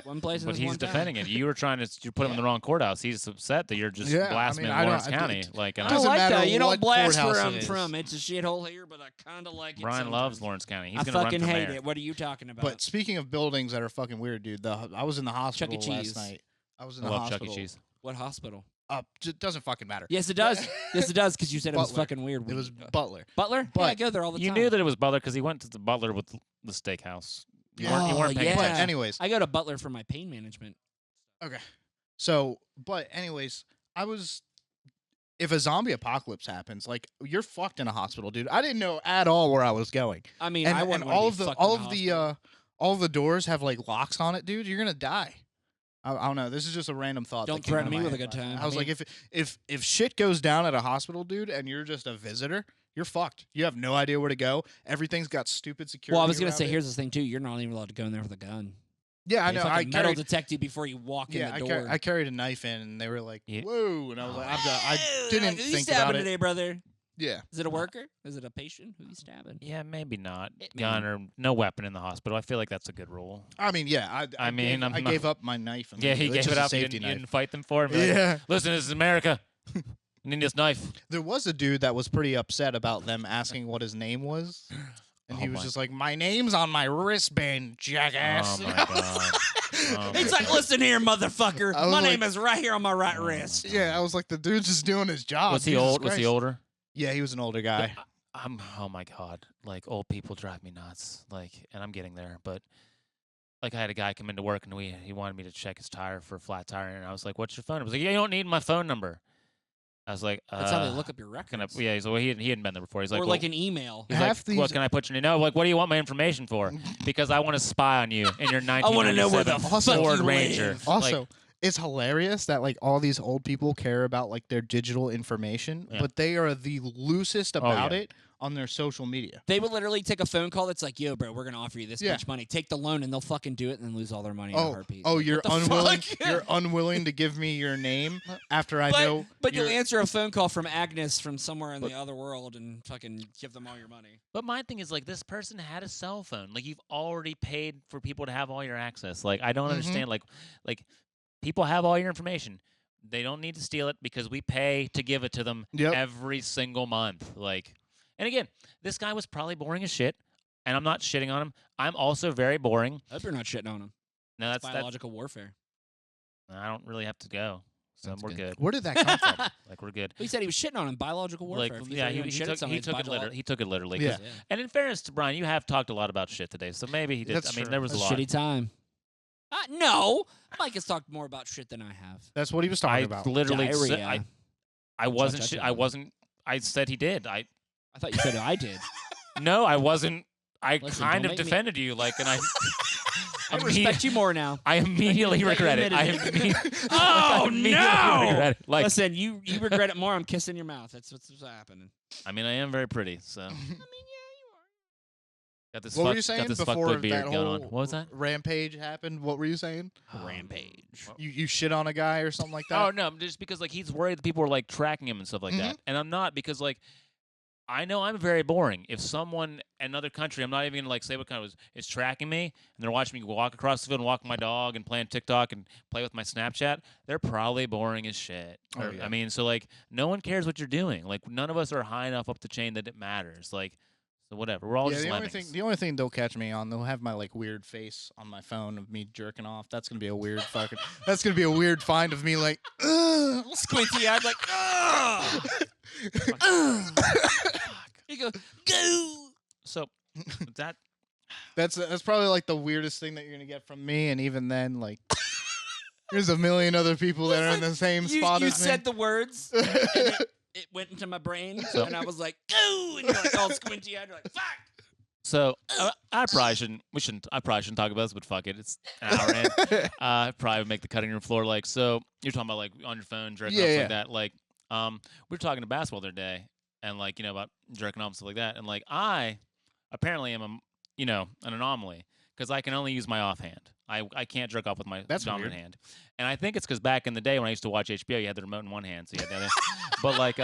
one place in But this he's one town. defending it. You were trying to put him in the wrong courthouse. He's upset that you're just Yeah, I blaspheming mean, I don't- Lawrence I County. think- Like, and I don't Doesn't like matter that. You don't what blast where courthouse I'm it is. from. It's a shithole here, but I kind of like it. Brian loves sometimes. Lawrence County. He's I gonna run fucking for hate mayor. it. What are you talking about? But speaking of buildings that are fucking weird, dude, I was in the hospital Cheese. last night. I was in I the love Chuck hospital. E. Cheese. what hospital? Doesn't fucking matter. Yes, it does. Yes, it does, because you said it was Butler. fucking weird. It was Butler. Butler. But yeah, I go there all the You time. knew that it was Butler because he went to the Butler with the steakhouse. You weren't paying yeah. But attention. anyways, I go to Butler for my pain management. okay. So, but anyways, if a zombie apocalypse happens, like you're fucked in a hospital, dude. I didn't know at all where I was going. I mean, And, I and wouldn't all wanna of be the fucked in all a of the hospital. all of the doors have like locks on it, dude. You're gonna die. I don't know. This is just a random thought. Don't that came threaten into me my with a head good last night. time. I was like, if shit goes down at a hospital, dude, and you're just a visitor, you're fucked. You have no idea where to go. Everything's got stupid security. Well, I was gonna around say, it. here's the thing too. You're not even allowed to go in there with a gun. Yeah, I They know. I fucking metal carried, detect you before you walk yeah, in I, the door. I carried a knife in, and they were like, Yeah. "Whoa!" And I was like, I didn't You think stabbing about it. today, brother. Yeah. Is it a worker? Is it a patient? Who you stabbing? Yeah, maybe not. It Gun or no weapon in the hospital. I feel like that's a good rule. I mean, yeah. I mean, I gave up my knife. Yeah, he immediately. It's gave it just a up. You Safety didn't, you knife. didn't fight them for it. Yeah. Listen, this is America. I need this knife. There was a dude that was pretty upset about them asking what his name was. And he Oh was my- just like, my name's on my wristband, jackass. Oh my god. Oh He's my like, God. listen here, motherfucker. I was My like- name is right here on my right Oh my wrist. God. Yeah, I was like, the dude's just doing his job. Was he Jesus old? Was he Christ. older? Yeah, he was an older guy. Oh my god. Like old people drive me nuts. Like, and I'm getting there, but like I had a guy come into work and he wanted me to check his tire for a flat tire, and I was like, "What's your phone?" I was like, "Yeah, you don't need my phone number." I was like, That's how they look up your records. Yeah, he's like, he hadn't been there before. He's like, or well, like an email. he's Half like, these- what can I put your name? No, like, what do you want my information for? Because I want to spy on you in your 1997 I wanna know where the fuck Ford you Ranger. live. Also, it's hilarious that like all these old people care about like their digital information, Yeah. but they are the loosest about yeah. it on their social media. They would literally take a phone call that's like, yo, bro, we're going to offer you this Yeah. much money. Take the loan, and they'll fucking do it and then lose all their money in a heartbeat. Oh, Like, you're what the unwilling. fuck? You're unwilling to give me your name after I know. But you'll you're- answer a phone call from Agnes from somewhere in the other world and fucking give them all your money. But my thing is like this person had a cell phone. Like you've already paid for people to have all your access. Like I don't Mhm. understand. Like people have all your information. They don't need to steal it because we pay to give it to them Yep. every single month. Like, and again, this guy was probably boring as shit, and I'm not shitting on him. I'm also very boring. I hope you're not shitting on them. No, That's that's biological warfare. I don't really have to go, so That's we're good. Where did that come from? Like we're good. He said he was shitting on him. Biological warfare. Like If you yeah, say you he shit at took somebody, he it's took it biological. literally. He took it literally. 'cause- Yeah. And in fairness to Brian, you have talked a lot about shit today, so maybe he did. That's I mean, true. there was a It's a lot. shitty time. No, Mike has talked more about shit than I have. That's what he was I talking about. literally said, Diarrhea. I wasn't. touch I on. wasn't. I said he did. I I thought you said I did. no, I wasn't. I Listen, kind don't of make me- defended you, like, and I. I respect you more now. I immediately You regret it. I admitted immediately, Oh, no! regret it. Like, Listen, you regret it more. I'm kissing your mouth. That's what's happening. I mean, I am very pretty, so I mean, yeah, you are. got this. What were fuck, you saying got this before fuckboy beard that going whole on. What was that? rampage happened? What were you saying? Rampage. You shit on a guy or something like that? Oh no, just because like he's worried that people are like tracking him and stuff like that, and I'm not because like I know I'm very boring. If someone in another country, I'm not even gonna like say what kind of is tracking me, and they're watching me walk across the field and walk my dog and play on TikTok and play with my Snapchat, they're probably boring as shit. Oh, Or, yeah. I mean, so like no one cares what you're doing. Like none of us are high enough up the chain that it matters. Like so whatever. We're all Yeah, just the only lemmings. thing they'll catch me on, they'll have my like weird face on my phone of me jerking off. That's gonna be a weird fucking. That's gonna be a weird find of me like. Ugh. Squinty eyed, like, ugh. You go, go. So that That's probably like the weirdest thing that you're gonna get from me, and even then, like, there's a million other people that are in the same spot You as said me. the words, and it went into my brain, So- and I was like, go. And you're like all squinty eyed. You're like, fuck. So I probably shouldn't. We shouldn't. I probably shouldn't talk about this, but fuck it. It's an hour in. I probably make the cutting room floor. Like, so you're talking about like on your phone, jerking off Yeah, like that. Like, we were talking to basketball the other day, and like about jerking off and stuff like that. And like I apparently am an anomaly because I can only use my offhand. I can't jerk off with my That's dominant weird. hand. And I think it's because back in the day when I used to watch HBO, you had the remote in one hand, so you had the other. But like,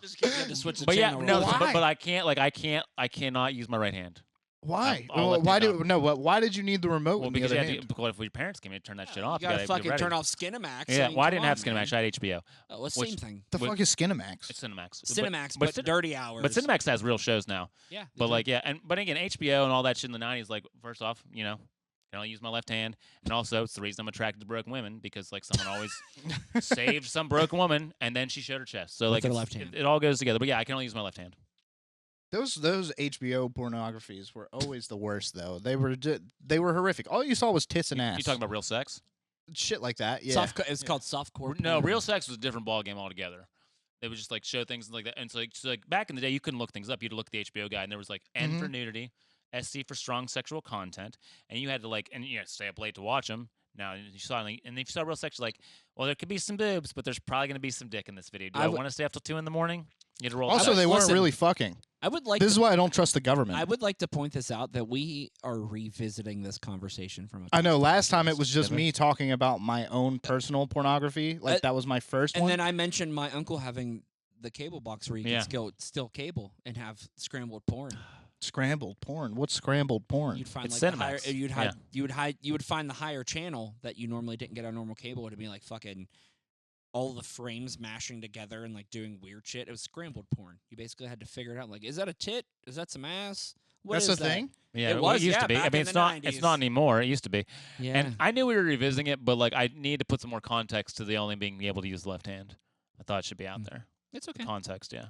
Just in case you had to switch the but yeah, channel. no, real so- quick. but I can't. Like, I cannot use my right hand. Why? I'll let Why you know. Why did you need the remote? Well, in the because other you had hand? to, because if your parents came in, turn that shit You off. gotta get fucking ready. turn off Skinamax. Yeah, mean, well, I come didn't have on, Skinamax. man. I had HBO. Oh, it's which- same thing. The fuck is Skinamax? It's Cinemax. Cinemax, but, but dirty hours. but Cinemax has real shows now. Yeah. But like, yeah, but again, HBO and all that shit in the '90s. Like, first off, can only use my left hand, and also it's the reason I'm attracted to broken women because like someone always saved some broken woman, and then she showed her chest. So With like, her it's- left hand. it all goes together. But yeah, I can only use my left hand. Those HBO pornographies were always the worst though. They were horrific. All you saw was tits and ass. You talking about real sex? shit like that? Yeah. It's called softcore. No, porn. real sex was a different ballgame altogether. They would just like show things like that, and so like back in the day, you couldn't look things up. You'd look at the HBO guide, and there was like N for nudity, SC for strong sexual content, and you had to like stay up late to watch them. Now you saw, and if you saw real sex, you're like, well, there could be some boobs, but there's probably gonna be some dick in this video. Do I want to stay up till 2 a.m? You had to roll. Also, the they dice. weren't Listen, really fucking. I would like. This is to, why I don't trust the government. I would like to point this out that we are revisiting this conversation from. I know. Last time it was just Together. me talking about my own personal pornography. Like that was my first And one. then I mentioned my uncle having the cable box where you Yeah. can still cable and have scrambled porn. Scrambled porn. What's scrambled porn? You'd find It's like the higher, Cinemax. you would find the higher channel that you normally didn't get on normal cable. It'd be like fucking all the frames mashing together and like doing weird shit. It was scrambled porn. You basically had to figure it out. Like, is that a tit? Is that some ass? What That's is a that? thing? Yeah, It well, was, used yeah, to be. I back mean, in it's the not. It's 90s. not anymore. It used to be. Yeah. And I knew we were revisiting it, but like I need to put some more context to the only being able to use the left hand. I thought it should be out there. It's okay. Context, yeah.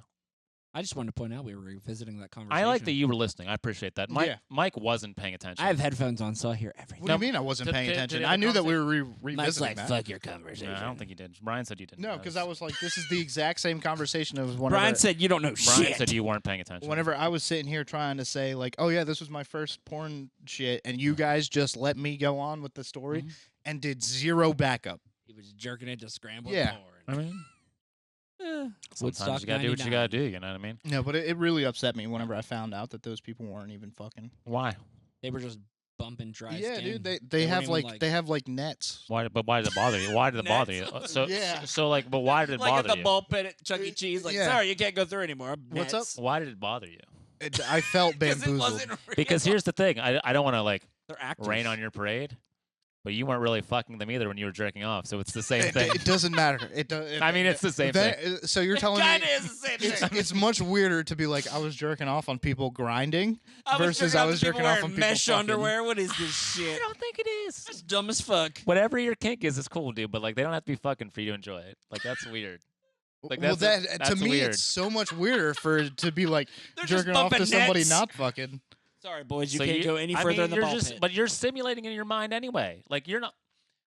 I just wanted to point out we were revisiting that conversation. I like that you were listening. I appreciate that. Mike wasn't paying attention. I have headphones on, so I hear everything. What do you mean I wasn't paying did attention? the I knew that we were Mike's revisiting like, that. fuck your conversation. No, I don't think you did. Brian said you didn't. No, because I was like, this is the exact same conversation as whenever, Brian said you don't know Brian shit. said you weren't paying attention. whenever I was sitting here trying to say, like, oh, yeah, this was my first porn shit, and you guys just let me go on with the story and did zero backup. He was jerking into scrambled Yeah. porn. I mean, Woodstock sometimes you gotta do what you 99. gotta do. You know what I mean? No, but it really upset me whenever I found out that those people weren't even fucking. Why? They were just bumping dry Yeah, skin. dude, they They have weren't even, like they have like nets. Why? But why did it bother you? Why did it bother you? Nets. So Yeah. So like, but why did it like bother at the you? bullpen at Chuck E. Cheese. Like, Yeah. sorry, you can't go through anymore. What's up? Nets. Why did it bother you? I felt 'Cause it bamboozled. wasn't real. Because here's the thing. I don't want to like They're actors. rain on your parade, but you weren't really fucking them either when you were jerking off. So it's the same It, thing. it doesn't matter. It does. I mean, it's the same thing. So you're telling me Kinda is the same thing. it's much weirder to be like I was jerking off on people grinding I was versus jerking I off was to people jerking off wearing on people mesh fucking. underwear. What is this shit? I don't think it is. That's dumb as fuck. Whatever your kink is cool, dude. But like, they don't have to be fucking for you to enjoy it. Like, that's weird. Like, Well, that's to that's me, weird. it's so much weirder for to be like They're just jerking off to bumping somebody nets. not fucking. Sorry, boys, you So can't go any further in the you're ball just, pit. But you're simulating in your mind anyway. Like, you're not.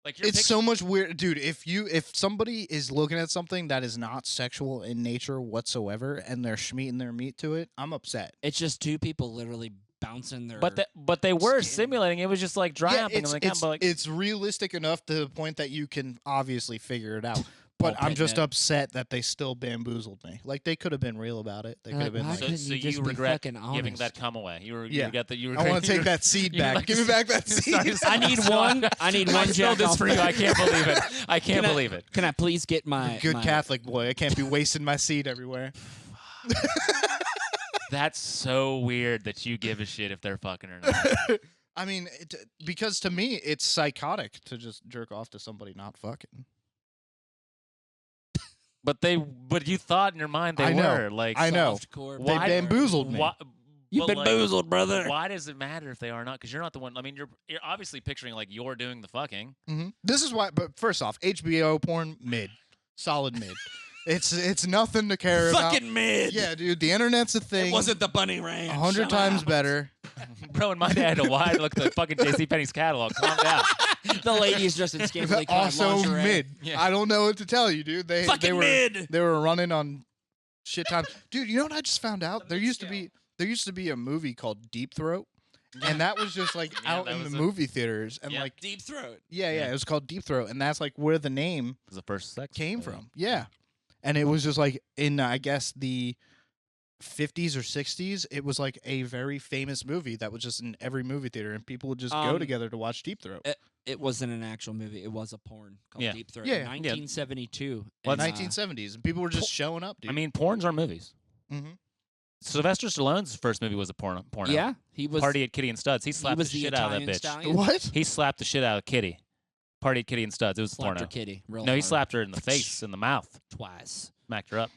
Like, you're It's so much weird, dude. If somebody is looking at something that is not sexual in nature whatsoever and they're schmeating their meat to it, I'm upset. It's just two people literally bouncing their. But they were skin. simulating. It was just like dry Yeah, humping. it's, Like, it's, but like, it's realistic enough to the point that you can obviously figure it out. But Ball I'm pit just net. upset that they still bamboozled me. Like they could have been real about it. They could have been why like, couldn't so you just you be regret fucking giving honest? that cum away. You were. Yeah. You got the. You were. I want to take that seed you're back. like- Give me back that Sorry, seed. I need one. I need one I jack this off. for you. I can't believe it. I can't Can I- believe it. Can I please get my Good my, Catholic boy. I can't be wasting my seed everywhere. That's so weird that you give a shit if they're fucking or not. I mean, because to me, it's psychotic to just jerk off to somebody not fucking. But you thought in your mind they I know. were like. I know. softcore They Why- bamboozled me. Why, You've but, been like, boozled, brother. Why does it matter if they are not? Because you're not the one. I mean, you're obviously picturing like you're doing the fucking. This is why. But first off, HBO porn mid, solid mid. It's nothing to care about. Fucking mid. Yeah, dude. The internet's a thing. It wasn't the Bunny Ranch. 100 Shut times up. better. Bro, in my day, I had to wide look at the fucking JCPenney's catalog. Calm down. The ladies dressed in scantily clad Also lingerie. mid. Yeah. I don't know what to tell you, dude. They Fucking were mid. they were running on shit time. Dude, you know what I just found out? There used to be a movie called Deep Throat. And that was just like Yeah, out that in the was movie theaters and Yeah. like Deep throat. yeah, it was called Deep Throat and that's like where the name It was the first sex came movie. from. Yeah. And it was just like in I guess the 50s or 60s, it was like a very famous movie that was just in every movie theater and people would just go Um, together to watch Deep Throat. It wasn't an actual movie. It was a porn called Yeah. Deep Throat. Yeah. In 1972. Well, and, 1970s and people were just showing up, dude. I mean, porns are movies. mm-hmm. Sylvester Stallone's first movie was a porno. yeah, he was. Party at Kitty and Studs. He he slapped was the the shit out of Italian that bitch. stallion. What? He slapped the shit out of Kitty. Party at Kitty and Studs. It was a Slapped porno. her kitty. Real No, he hard. slapped her in the face, in the mouth, twice. smacked her up.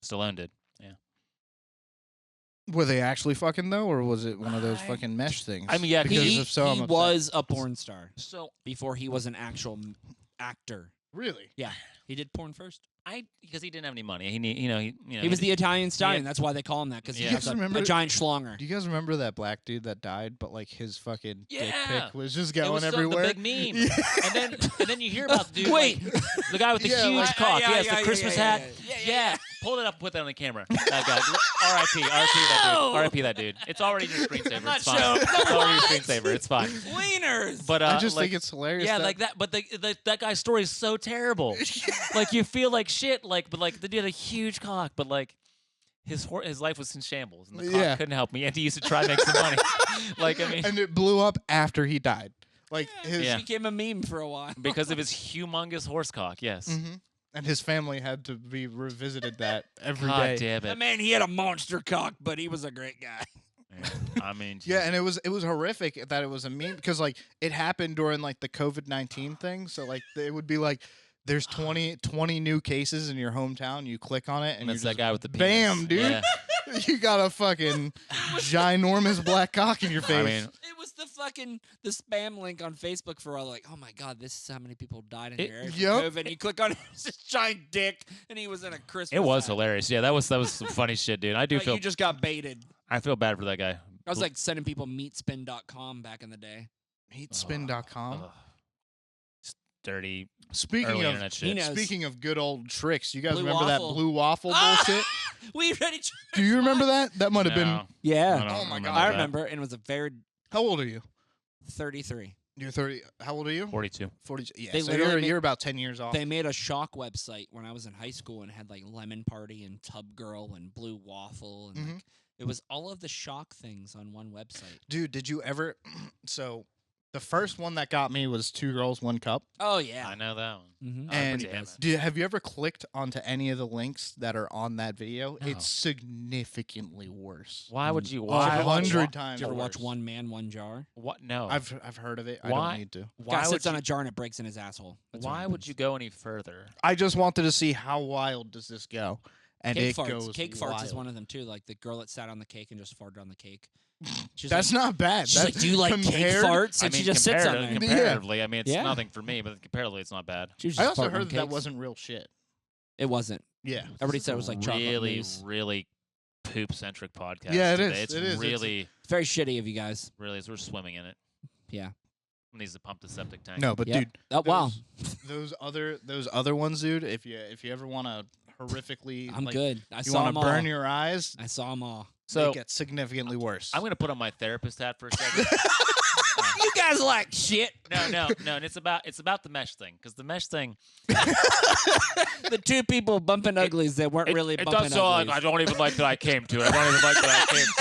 Stallone did. Yeah. Were they actually fucking though, or was it one of those I- fucking mesh things? I mean, yeah, because He, if so, I'm he upset. was a porn star So before he was an actual actor. Really. Yeah, he did porn first. because he didn't have any money. He He was the Italian stallion. That's why they call him that, because Yeah. he You has guys a remember- giant schlonger. Do you guys remember that black dude that died, but like his fucking dick Yeah. pic was just It going was everywhere? the big meme. Yeah. and then you hear about the dude. Wait. like, the guy with the Yeah, huge like- cock. Yeah, yes, yeah, the Christmas yeah, hat. yeah. Pull it up, put that on the camera. That guy. R.I.P. that dude. R.I.P. that dude. It's already your screensaver. not It's fine. sure. It's already your screensaver. It's fine. Wieners. But I just like, think it's hilarious. yeah, that, like that. But that guy's story is so terrible. Like you feel like shit. Like, but like the dude had a huge cock, but like his life was in shambles, and the cock Yeah. couldn't help me. And he used to try to make some money. Like I mean, and it blew up after he died. Like his. Yeah. He became a meme for a while. because of his humongous horse cock. Yes. Mhm. And his family had to be revisited that every God day. damn That it. man, he had a monster cock, but he was a great guy. Yeah. I mean, Yeah, and it was horrific that it was a meme because like it happened during like the COVID-19 thing. So like it would be like there's 20 new cases in your hometown. You click on it and that's you're that just, guy with the penis. bam, dude. Yeah. You got a fucking ginormous black cock in your face. I mean, It was the spam link on Facebook for all like, oh my god, this is how many people died in your area from Yup. COVID. And you click on it, it's this giant dick, and he was in a Christmas. it was hat. hilarious. Yeah, that was some funny shit, dude. I do Like, feel you just got baited. I feel bad for that guy. I was like sending people meatspin.com back in the day. Meatspin.com. Ugh. It's dirty Speaking early of internet he shit. knows. speaking of good old tricks, you guys Blue remember waffle. that blue waffle Ah! bullshit? We ready? Do you remember that? That might have been. No, I Yeah, don't Oh my remember God. I that. remember, and it was a very How old are you? 33. You're 30. How old are you? 42. 40. Yeah, They so literally you're, made- you're about 10 years off. They made a shock website when I was in high school and had like Lemon Party and Tub Girl and Blue Waffle and Mhm. like it was all of the shock things on one website. Dude, did you ever? So, the first one that got me was 2 Girls, 1 Cup. Oh yeah. I know that one. Mm-hmm. Oh, And damn it. have you ever clicked onto any of the links that are on that video? No. It's significantly worse. Why would you? A Why? 100 times Did you ever watch worse. One Man, One Jar? What? No. I've heard of it. I Why? don't need to. Why Guy would sits on you? a jar and it breaks in his asshole. That's what Why would happens. you go any further? I just wanted to see how wild does this go, and Cake it farts. goes Cake farts is wild. one of them too. Like the girl that sat on the cake and just farted on the cake. She's That's like, not bad. she's That's like, do you like cake compared- farts? And she just sits on there. Comparatively, I mean, it's Yeah. nothing for me, but comparatively, it's not bad. She was I just also farting on heard that cakes. wasn't real shit. It wasn't. Yeah. Everybody said it was like chocolate really, mousse. really poop-centric podcast. Yeah, it today. is. It's It is. It's- really, It's very shitty of you guys. really. We're swimming in it. Yeah. Needs to pump the septic tank. No, but Yeah. dude, Oh, wow. those other ones, dude. If you ever want to horrifically, I'm like, good. I You saw want them to all. burn your eyes? I saw them all. They So get significantly worse. I'm gonna put on my therapist hat for a second. You guys like shit. no, and it's about the mesh thing because the mesh thing. The two people bumping uglies that weren't really it bumping does so. uglies. I don't even like that I came to it. I don't even like that I came to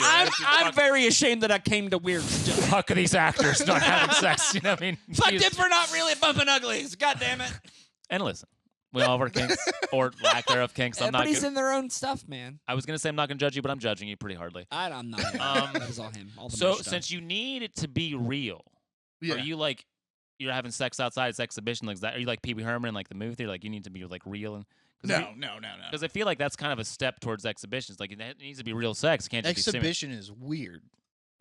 it. I'm very ashamed that I came to weird stuff. Fuck these actors not having sex. You know what I mean? Fuck Jesus. them for not really bumping uglies. God damn it. And listen, we all have our kinks or lack thereof kinks. I'm not. Everybody's Gonna, in their own stuff, man. I was gonna say I'm not gonna judge you, but I'm judging you pretty hardly. I'm not. It was all him. All the So mesh stuff. since you need it to be real, yeah. are you like you're having sex outside? It's exhibition like that. Are you like Pee Wee Herman, like the movie theater? Like you need to be like real and. No. Because I feel like that's kind of a step towards exhibitions. Like it needs to be real sex. It can't just be Exhibition is weird.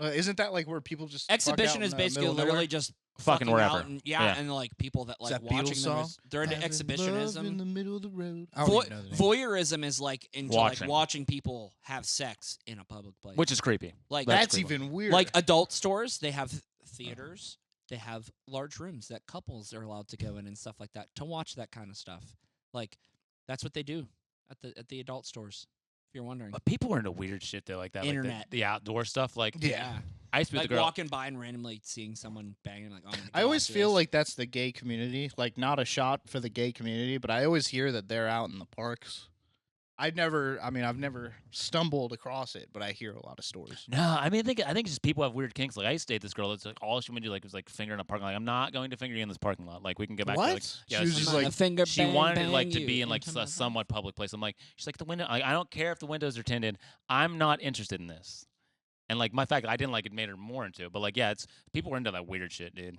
Isn't that like where people just fuck exhibition out is in the basically middle of literally nowhere? just Fucking out wherever. and, Yeah. and like people that like that watching Beatles them. song? They're into Having love in exhibitionism. the middle of the road. I don't even know the name. Voyeurism is like into Watching. like watching people have sex in a public place. which is creepy. like That's creepy. even weird. like adult stores, they have theaters, they have large rooms that couples are allowed to go in and stuff like that to watch that kind of stuff. Like that's what they do at the adult stores. If you're wondering. But people are into weird shit though, like that. Internet. Like the outdoor stuff. Like Yeah. I used to be with Like the girl. walking by and randomly seeing someone banging, like, oh, I'm gonna I go always after feel this. like that's the gay community. Like, not a shot for the gay community, but I always hear that they're out in the parks. I've never stumbled across it, but I hear a lot of stories. No, I mean, I think just people have weird kinks. Like I used to date this girl. That's like all she would do, like was like finger in a parking lot. Like, I'm not going to finger you in this parking lot. Like we can get back to like, What? yeah, She was she's just I'm gonna like, finger she bang, wanted bang like to you be in like into my a somewhat public place. I'm like, she's like the window. I don't care if the windows are tinted. I'm not interested in this. And like my fact, I didn't like it made her more into it. But like, yeah, it's people were into that weird shit, dude.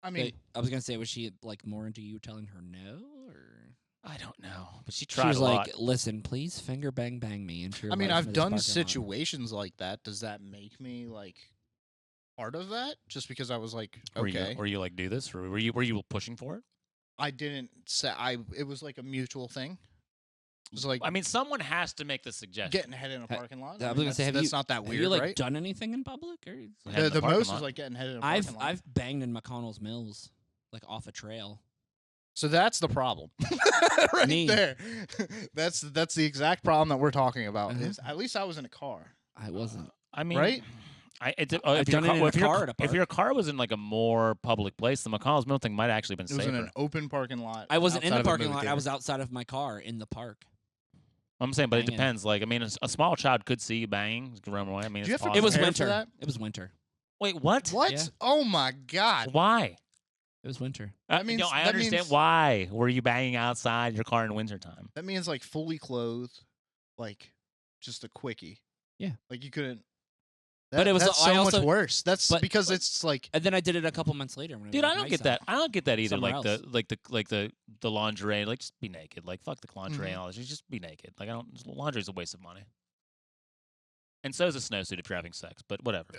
I mean, I was gonna say, was she like more into you telling her no, or I don't know, but she she tried was a like, lot. "Listen, please finger bang me into your I mean, life I've into this done parking lot." situations like that. Does that make me like part of that? Just because I was like, okay, Were you like do this, or were you pushing for it? I didn't say It was like a mutual thing. It was like I mean, someone has to make the suggestion. getting head in a Ha- parking lot. I was mean, gonna say, have that's you- not that Have weird, you like right? done anything in public? Or Head in The the parking most lot. is like getting head in a parking lot. I've banged in McConnell's Mills, like off a trail. So that's the problem, right Me. there. That's the exact problem that we're talking about. Uh-huh. Is at least I was in a car, I wasn't. I mean, right? I've done it in a car at a If your car was in like a more public place, the McConnell's Mill thing might have actually been It was safer. in an open parking lot. I wasn't in outside the of a parking movie lot. I theater. was outside of my car in the park. I'm saying, but it banging. depends. Like, I mean, a small child could see you banging, run away. I mean, Do you it's have to It was possible. prepare for winter. that? It was winter. Wait, what? What? Yeah. Oh my god! Why? It was winter. That means- no, I that understand means- why were you banging outside your car in wintertime? That means like fully clothed, like just a quickie. Yeah. Like you couldn't. But it was- that's I so also- much worse. That's but- because it's like And then I did it a couple months later. When Dude, was I don't nice get out. that. I don't get that either. Somewhere Like else. the lingerie. Like just be naked. Like fuck the lingerie Mhm. and all this. Just be naked. Like I don't. Laundry's a waste of money. And so is a snowsuit if you're having sex. But whatever.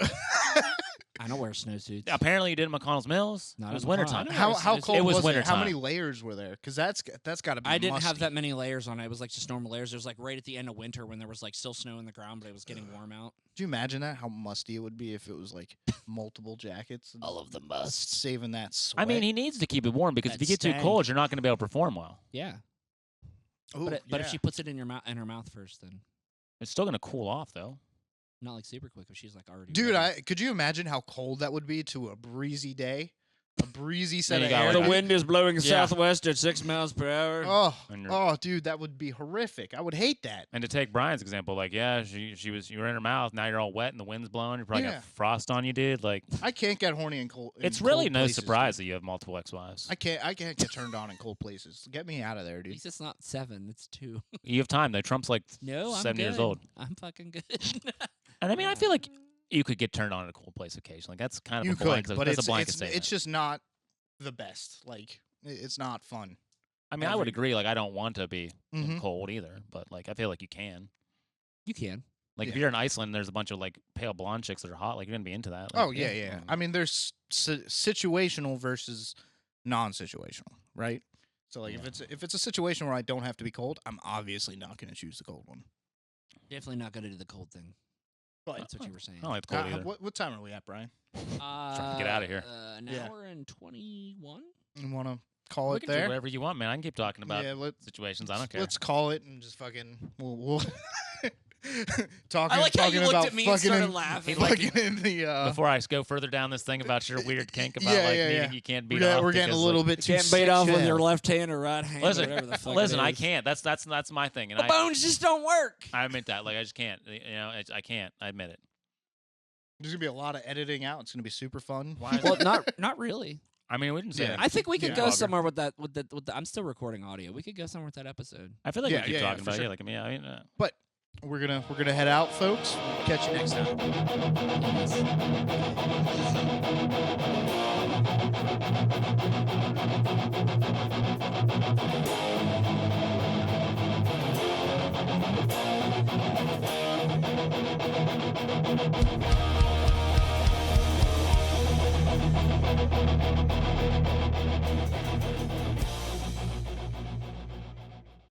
I don't wear snowsuits. Apparently you did in McConnell's Mills. Not it was at McConnell. wintertime. I know. how cold It was was it? How wintertime. many layers were there? Because that's got to be. I didn't have musty. that many layers on it. It was like just normal layers. It was like right at the end of winter when there was like still snow in the ground, but it was getting warm out. Do you imagine that? How musty it would be if it was like multiple jackets. And All of the must. saving that sweat. I mean, he needs to keep it warm because if That you get too stank. cold, you're not going to be able to perform well. Yeah. Ooh, But if yeah. she puts it in your mouth her mouth first, then It's still going to cool off though. not like super quick if she's like already. Dude, ready. could you imagine how cold that would be to a breezy day? A breezy set you of got, air. like, the I- wind is blowing Yeah. southwest at 6 miles per hour. And you're- Oh, dude, that would be horrific. I would hate that. And to take Brian's example, like, yeah, you were in her mouth. Now you're all wet and the wind's blowing. You're probably Yeah. got frost on you, dude. Like, I can't get horny in cold. in it's really cold no places, surprise dude. that you have multiple ex-wives. I can't get turned on in cold places. Get me out of there, At dude. least it's not 7. It's 2. You have time though. Trump's like No, I'm 7 years good. old. I'm fucking good. And I mean, I feel like you could get turned on in a cold place occasionally. Like, that's kind of You a blanket. could, but that's it's a blanket statement. it's just not the best. Like it's not fun. I mean, I would every- agree. Like, I don't want to be in Mhm. cold either, but like, I feel like you can. You can. Like, if Yeah. you're in Iceland, and there's a bunch of like pale blonde chicks that are hot. Like, you're gonna be into that. Like, Oh yeah. I mean, there's situational versus non-situational, right? So like Yeah. if it's a situation where I don't have to be cold, I'm obviously not going to choose the cold one. Definitely not going to do the cold thing. But That's what you were saying. I don't like the cold either. what time are we at, Brian? Trying to get outta here. An Yeah. hour and 21. You want to call We it can do there? whatever you want, man. I can keep talking about yeah, situations. I don't care. Let's call it and just fucking we'll talking I like how talking you looked about at me and fucking started in, laughing. fucking in the Before I go further down this thing about your weird kink about Yeah, like yeah, needing yeah. you can't beat we're off. getting a because, little like, bit too Can't beat off with your sexual. left hand or right hand. Listen, whatever the fuck listen, it I is. can't. That's my thing, and The bones just don't work. I admit that. Like, I just can't. You know, I can't. I admit it. There's gonna be a lot of editing out. It's gonna be super fun. Why? Well, not really. I mean, we didn't say. Yeah. that. I think we could Yeah. go Blogger. somewhere with that. With the. I'm still recording audio. We could go somewhere with that episode. I feel like Yeah, we keep yeah, talking for about it. sure. Yeah, like I mean, We're gonna head out, folks. We'll catch you next time. Yes.